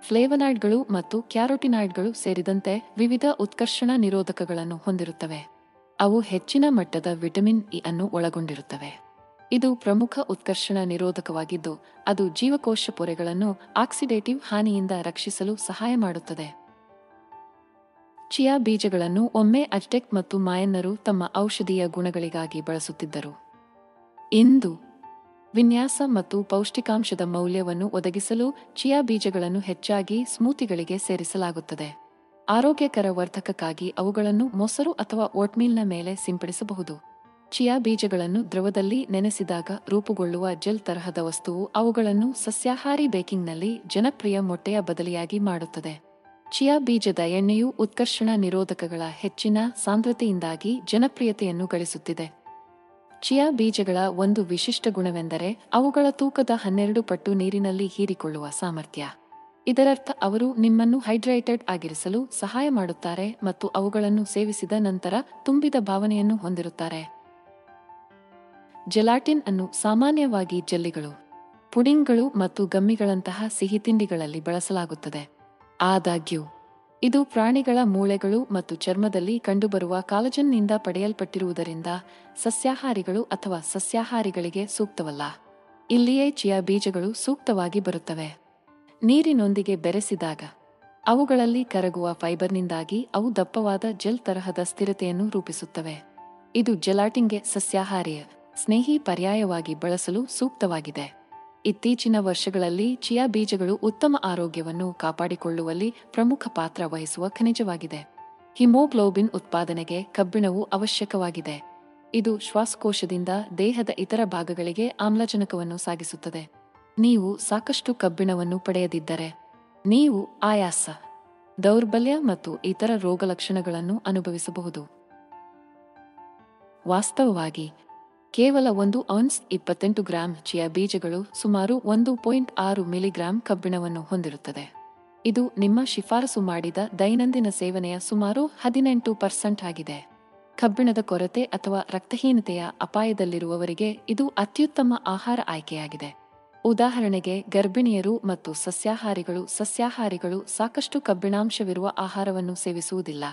ಫ್ಲೇವನಾಯ್ಡ್ಗಳು ಮತ್ತು ಕ್ಯಾರೋಟಿನಾಯ್ಡ್ಗಳು ಸೇರಿದಂತೆ ವಿವಿಧ ಉತ್ಕರ್ಷಣ ನಿರೋಧಕಗಳನ್ನು ಹೊಂದಿರುತ್ತವೆ. ಅವು ಹೆಚ್ಚಿನ ಮಟ್ಟದ ವಿಟಮಿನ್ ಇ ಅನ್ನು ಒಳಗೊಂಡಿರುತ್ತವೆ. ಇದು ಪ್ರಮುಖ ಉತ್ಕರ್ಷಣ ನಿರೋಧಕವಾಗಿದ್ದು, ಅದು ಜೀವಕೋಶ ಪೊರೆಗಳನ್ನು ಆಕ್ಸಿಡೇಟಿವ್ ಹಾನಿಯಿಂದ ರಕ್ಷಿಸಲು ಸಹಾಯ ಮಾಡುತ್ತದೆ. ಚಿಯಾ ಬೀಜಗಳನ್ನು ಒಮ್ಮೆ ಅಜ್ಟೆಕ್ ಮತ್ತು ಮಾಯನ್ನರು ತಮ್ಮ ಔಷಧೀಯ ಗುಣಗಳಿಗಾಗಿ ಬಳಸುತ್ತಿದ್ದರು. ಇಂದು ವಿನ್ಯಾಸ ಮತ್ತು ಪೌಷ್ಟಿಕಾಂಶದ ಮೌಲ್ಯವನ್ನು ಒದಗಿಸಲು ಚಿಯಾ ಬೀಜಗಳನ್ನು ಹೆಚ್ಚಾಗಿ ಸ್ಮೂತಿಗಳಿಗೆ ಸೇರಿಸಲಾಗುತ್ತದೆ. ಆರೋಗ್ಯಕರ ವರ್ಧಕಕ್ಕಾಗಿ ಅವುಗಳನ್ನು ಮೊಸರು ಅಥವಾ ಓಟ್ಮೀಲ್ನ ಮೇಲೆ ಸಿಂಪಡಿಸಬಹುದು. ಚಿಯಾ ಬೀಜಗಳನ್ನು ದ್ರವದಲ್ಲಿ ನೆನೆಸಿದಾಗ ರೂಪುಗೊಳ್ಳುವ ಜೆಲ್ ತರಹದ ವಸ್ತುವು ಅವುಗಳನ್ನು ಸಸ್ಯಾಹಾರಿ ಬೇಕಿಂಗ್ನಲ್ಲಿ ಜನಪ್ರಿಯ ಮೊಟ್ಟೆಯ ಬದಲಿಯಾಗಿ ಮಾಡುತ್ತದೆ. ಚಿಯಾ ಬೀಜದ ಎಣ್ಣೆಯು ಉತ್ಕರ್ಷಣ ನಿರೋಧಕಗಳ ಹೆಚ್ಚಿನ ಸಾಂದ್ರತೆಯಿಂದಾಗಿ ಜನಪ್ರಿಯತೆಯನ್ನು ಗಳಿಸುತ್ತಿದೆ. ಚಿಯಾ ಬೀಜಗಳ ಒಂದು ವಿಶಿಷ್ಟ ಗುಣವೆಂದರೆ ಅವುಗಳ ತೂಕದ 12 ಪಟ್ಟು ನೀರಿನಲ್ಲಿ ಹೀರಿಕೊಳ್ಳುವ ಸಾಮರ್ಥ್ಯ. ಇದರರ್ಥ ಅವರು ನಿಮ್ಮನ್ನು ಹೈಡ್ರೇಟೆಡ್ ಆಗಿರಿಸಲು ಸಹಾಯ ಮಾಡುತ್ತಾರೆ ಮತ್ತು ಅವುಗಳನ್ನು ಸೇವಿಸಿದ ನಂತರ ತುಂಬಿದ ಭಾವನೆಯನ್ನು ಹೊಂದಿರುತ್ತಾರೆ. ಜೆಲಾಟಿನ್ ಅನ್ನು ಸಾಮಾನ್ಯವಾಗಿ ಜೆಲ್ಲಿಗಳು, ಪುಡಿಂಗ್ಗಳು ಮತ್ತು ಗಮ್ಮಿಗಳಂತಹ ಸಿಹಿ ತಿಂಡಿಗಳಲ್ಲಿ ಬಳಸಲಾಗುತ್ತದೆ. ಆದಾಗ್ಯೂ ಇದು ಪ್ರಾಣಿಗಳ ಮೂಳೆಗಳು ಮತ್ತು ಚರ್ಮದಲ್ಲಿ ಕಂಡುಬರುವ ಕಾಲಜನ್ನಿಂದ ಪಡೆಯಲ್ಪಟ್ಟಿರುವುದರಿಂದ ಸಸ್ಯಾಹಾರಿಗಳು ಅಥವಾ ಸಸ್ಯಾಹಾರಿಗಳಿಗೆ ಸೂಕ್ತವಲ್ಲ. ಇಲ್ಲಿಯೇ ಚಿಯಾ ಬೀಜಗಳು ಸೂಕ್ತವಾಗಿ ಬರುತ್ತವೆ. ನೀರಿನೊಂದಿಗೆ ಬೆರೆಸಿದಾಗ ಅವುಗಳಲ್ಲಿ ಕರಗುವ ಫೈಬರ್ನಿಂದಾಗಿ ಅವು ದಪ್ಪವಾದ ಜೆಲ್ ತರಹದ ಸ್ಥಿರತೆಯನ್ನು ರೂಪಿಸುತ್ತವೆ. ಇದು ಜೆಲಾಟಿನ್ಗೆ ಸಸ್ಯಾಹಾರಿಯ ಸ್ನೇಹಿ ಪರ್ಯಾಯವಾಗಿ ಬಳಸಲು ಸೂಕ್ತವಾಗಿದೆ. ಇತ್ತೀಚಿನ ವರ್ಷಗಳಲ್ಲಿ ಚಿಯಾ ಬೀಜಗಳು ಉತ್ತಮ ಆರೋಗ್ಯವನ್ನು ಕಾಪಾಡಿಕೊಳ್ಳುವಲ್ಲಿ ಪ್ರಮುಖ ಪಾತ್ರ ವಹಿಸುವ ಖನಿಜವಾಗಿದೆ. ಹಿಮೋಗ್ಲೋಬಿನ್ ಉತ್ಪಾದನೆಗೆ ಕಬ್ಬಿಣವು ಅವಶ್ಯಕವಾಗಿದೆ. ಇದು ಶ್ವಾಸಕೋಶದಿಂದ ದೇಹದ ಇತರ ಭಾಗಗಳಿಗೆ ಆಮ್ಲಜನಕವನ್ನು ಸಾಗಿಸುತ್ತದೆ. ನೀವು ಸಾಕಷ್ಟು ಕಬ್ಬಿಣವನ್ನು ಪಡೆಯದಿದ್ದರೆ ನೀವು ಆಯಾಸ, ದೌರ್ಬಲ್ಯ ಮತ್ತು ಇತರ ರೋಗಲಕ್ಷಣಗಳನ್ನು ಅನುಭವಿಸಬಹುದು. ವಾಸ್ತವವಾಗಿ ಕೇವಲ 1 ಔನ್ಸ್ 28 ಗ್ರಾಂ ಚಿಯಾ ಬೀಜಗಳು ಸುಮಾರು 1.6 ಮಿಲಿಗ್ರಾಂ ಕಬ್ಬಿಣವನ್ನು ಹೊಂದಿರುತ್ತದೆ. ಇದು ನಿಮ್ಮ ಶಿಫಾರಸು ಮಾಡಿದ ದೈನಂದಿನ ಸೇವನೆಯ ಸುಮಾರು 18% ಆಗಿದೆ. ಕಬ್ಬಿಣದ ಕೊರತೆ ಅಥವಾ ರಕ್ತಹೀನತೆಯ ಅಪಾಯದಲ್ಲಿರುವವರಿಗೆ ಇದು ಅತ್ಯುತ್ತಮ ಆಹಾರ ಆಯ್ಕೆಯಾಗಿದೆ. ಉದಾಹರಣೆಗೆ, ಗರ್ಭಿಣಿಯರು ಮತ್ತು ಸಸ್ಯಾಹಾರಿಗಳು ಸಾಕಷ್ಟು ಕಬ್ಬಿಣಾಂಶವಿರುವ ಆಹಾರವನ್ನು ಸೇವಿಸುವುದಿಲ್ಲ.